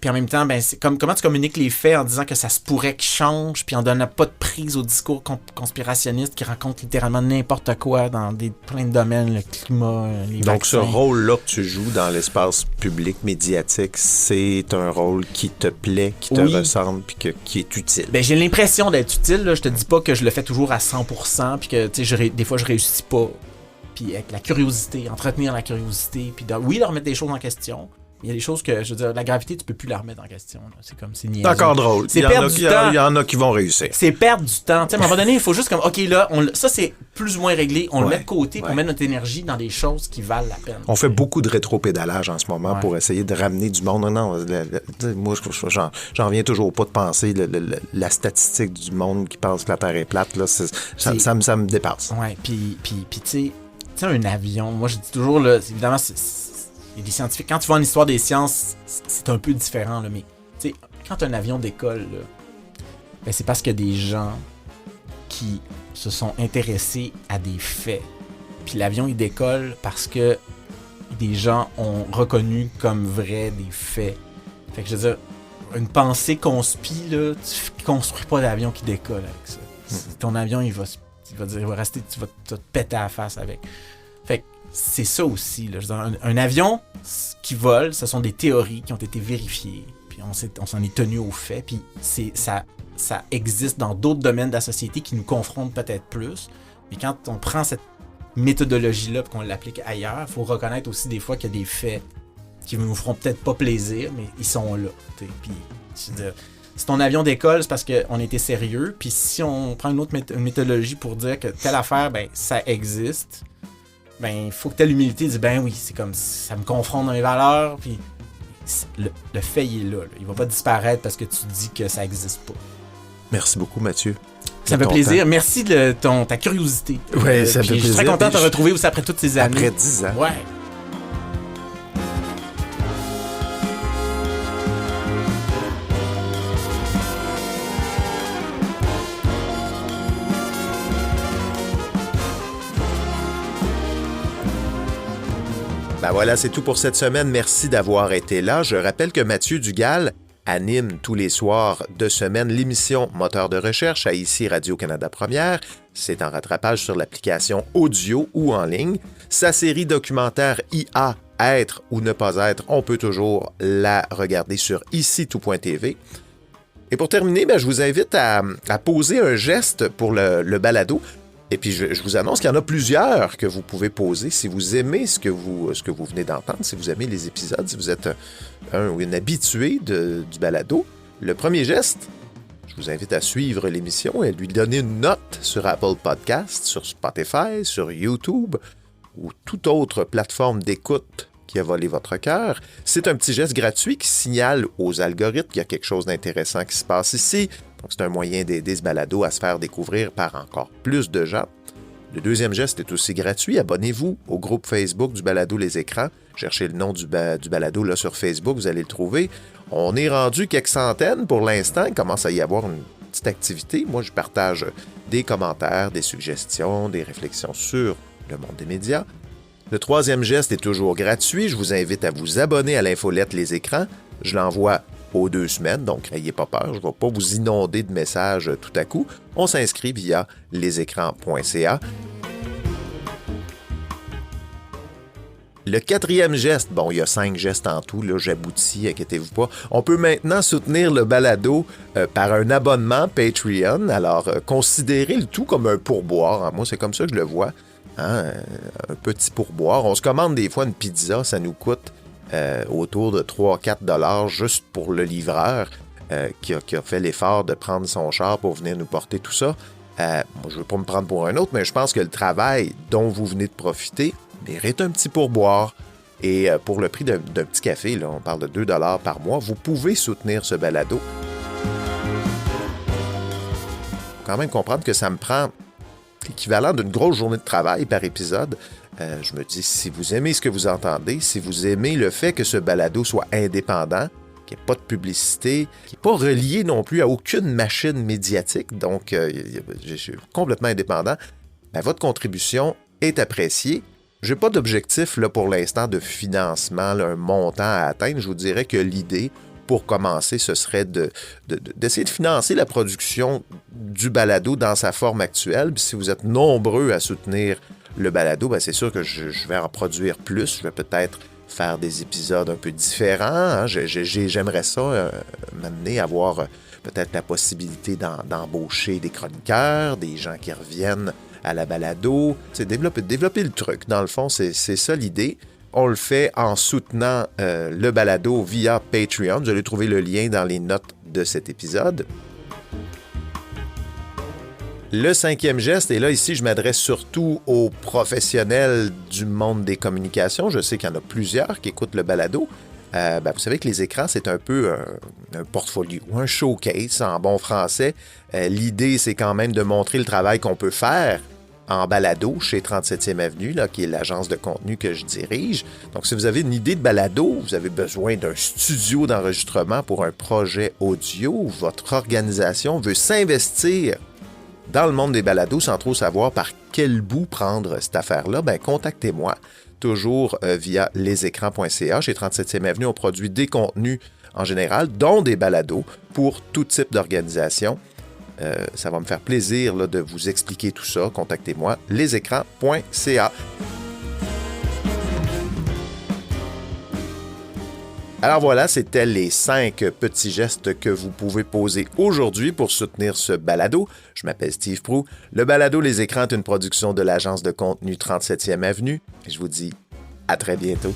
Puis en même temps, c'est comment tu communiques les faits en disant que ça se pourrait qu'ils changent, puis en donnant pas de prise au discours conspirationniste qui raconte littéralement n'importe quoi dans plein de domaines, le climat, les Donc vaccins. ce rôle-là que tu joues dans l'espace public médiatique, c'est un rôle qui te plaît, qui te ressemble, puis qui est utile. J'ai l'impression d'être utile. Là. Je te dis pas que je le fais toujours à 100%, puis que des fois je réussis pas. Puis avec la curiosité, entretenir la curiosité, puis de remettre des choses en question. Il y a des choses que, je veux dire, la gravité, tu peux plus la remettre en question. Là. C'est comme, c'est niaiseux. C'est encore drôle. C'est perdre du temps. Il y en a qui vont réussir. C'est perdre du temps. À un moment donné, il faut juste comme, OK, là, ça, c'est plus ou moins réglé. On le met de côté pour mettre notre énergie dans des choses qui valent la peine. On fait beaucoup de rétropédalage en ce moment pour essayer de ramener du monde. Non, moi, j'en reviens toujours pas de penser la statistique du monde qui pense que la Terre est plate. Là, ça me dépasse. Oui, puis tu sais, un avion, moi, je dis toujours, là, évidemment, il y a des scientifiques. Quand tu vois en histoire des sciences, c'est un peu différent, là, mais tu sais, quand un avion décolle, là, c'est parce qu'il y a des gens qui se sont intéressés à des faits. Puis l'avion, il décolle parce que des gens ont reconnu comme vrai des faits. Fait que je veux dire, une pensée conspi, là, tu construis pas d'avion qui décolle avec ça. Ton avion, il va rester, tu vas te péter à la face avec. Fait que c'est ça aussi. Là. Je veux dire, un avion qui vole, ce sont des théories qui ont été vérifiées. Puis on s'en est tenu aux faits. Puis ça existe dans d'autres domaines de la société qui nous confrontent peut-être plus. Mais quand on prend cette méthodologie-là et qu'on l'applique ailleurs, il faut reconnaître aussi des fois qu'il y a des faits qui ne nous feront peut-être pas plaisir, mais ils sont là. Puis, si ton avion décolle, c'est parce qu'on était sérieux. Puis si on prend une autre méthodologie pour dire que telle affaire, ça existe, il faut que tu aies l'humilité de dire, oui, c'est comme ça me confronte dans mes valeurs. Puis le fait, il est là. Il va pas disparaître parce que tu dis que ça existe pas. Merci beaucoup, Mathieu. Ça me fait plaisir. Merci de ta curiosité. Oui, ça fait plaisir. Je suis très content de te retrouver aussi après toutes ces années. Après 10 ans. Ouais. Ben voilà, c'est tout pour cette semaine. Merci d'avoir été là. Je rappelle que Mathieu Dugal anime tous les soirs de semaine l'émission Moteur de recherche à ici Radio-Canada Première. C'est en rattrapage sur l'application audio ou en ligne. Sa série documentaire IA, Être ou ne pas être, on peut toujours la regarder sur ici-tout.tv. Et pour terminer, je vous invite à poser un geste pour le balado. Et puis, je vous annonce qu'il y en a plusieurs que vous pouvez poser si vous aimez ce que vous venez d'entendre, si vous aimez les épisodes, si vous êtes un ou une habitué du balado. Le premier geste, je vous invite à suivre l'émission et à lui donner une note sur Apple Podcasts, sur Spotify, sur YouTube ou toute autre plateforme d'écoute qui a volé votre cœur. C'est un petit geste gratuit qui signale aux algorithmes qu'il y a quelque chose d'intéressant qui se passe ici. Donc, c'est un moyen d'aider ce balado à se faire découvrir par encore plus de gens. Le deuxième geste est aussi gratuit. Abonnez-vous au groupe Facebook du balado Les Écrans. Cherchez le nom du balado là, sur Facebook, vous allez le trouver. On est rendu quelques centaines pour l'instant. Il commence à y avoir une petite activité. Moi, je partage des commentaires, des suggestions, des réflexions sur le monde des médias. Le troisième geste est toujours gratuit. Je vous invite à vous abonner à l'infolette Les Écrans. Je l'envoie aux 2 semaines, donc n'ayez pas peur, je ne vais pas vous inonder de messages tout à coup. On s'inscrit via lesécrans.ca. Le quatrième geste, il y a 5 gestes en tout, là, j'aboutis, inquiétez-vous pas. On peut maintenant soutenir le balado par un abonnement Patreon. Alors, considérez le tout comme un pourboire. Hein. Moi, c'est comme ça que je le vois. Hein? Un petit pourboire. On se commande des fois une pizza, ça nous coûte autour de 3-4 $ juste pour le livreur qui a fait l'effort de prendre son char pour venir nous porter tout ça. Moi, je ne veux pas me prendre pour un autre, mais je pense que le travail dont vous venez de profiter mérite un petit pourboire. Et pour le prix d'un petit café, là, on parle de 2 $ par mois, vous pouvez soutenir ce balado. Il faut quand même comprendre que ça me prend l'équivalent d'une grosse journée de travail par épisode. Je me dis, si vous aimez ce que vous entendez, si vous aimez le fait que ce balado soit indépendant, qu'il n'y ait pas de publicité, qu'il n'est pas relié non plus à aucune machine médiatique, donc je suis complètement indépendant, votre contribution est appréciée. Je n'ai pas d'objectif là, pour l'instant de financement, là, un montant à atteindre. Je vous dirais que l'idée, pour commencer, ce serait d'essayer de financer la production du balado dans sa forme actuelle. Puis si vous êtes nombreux à soutenir le balado, c'est sûr que je vais en produire plus. Je vais peut-être faire des épisodes un peu différents. Hein. J'aimerais ça m'amener à avoir peut-être la possibilité d'embaucher des chroniqueurs, des gens qui reviennent à la balado. C'est développer le truc. Dans le fond, c'est ça l'idée. On le fait en soutenant le balado via Patreon. Vous allez trouver le lien dans les notes de cet épisode. Le 5e geste, et là, ici, je m'adresse surtout aux professionnels du monde des communications. Je sais qu'il y en a plusieurs qui écoutent le balado. Vous savez que les écrans, c'est un peu un portfolio, un showcase en bon français. L'idée, c'est quand même de montrer le travail qu'on peut faire en balado chez 37e Avenue, là, qui est l'agence de contenu que je dirige. Donc, si vous avez une idée de balado, vous avez besoin d'un studio d'enregistrement pour un projet audio, votre organisation veut s'investir dans le monde des balados sans trop savoir par quel bout prendre cette affaire-là, contactez-moi, toujours via lesécrans.ca. Chez 37e Avenue, on produit des contenus en général, dont des balados, pour tout type d'organisation. Ça va me faire plaisir là, de vous expliquer tout ça. Contactez-moi, lesécrans.ca. Alors voilà, c'était les 5 petits gestes que vous pouvez poser aujourd'hui pour soutenir ce balado. Je m'appelle Steve Proulx. Le balado Les Écrans est une production de l'agence de contenu 37e Avenue. Et je vous dis à très bientôt.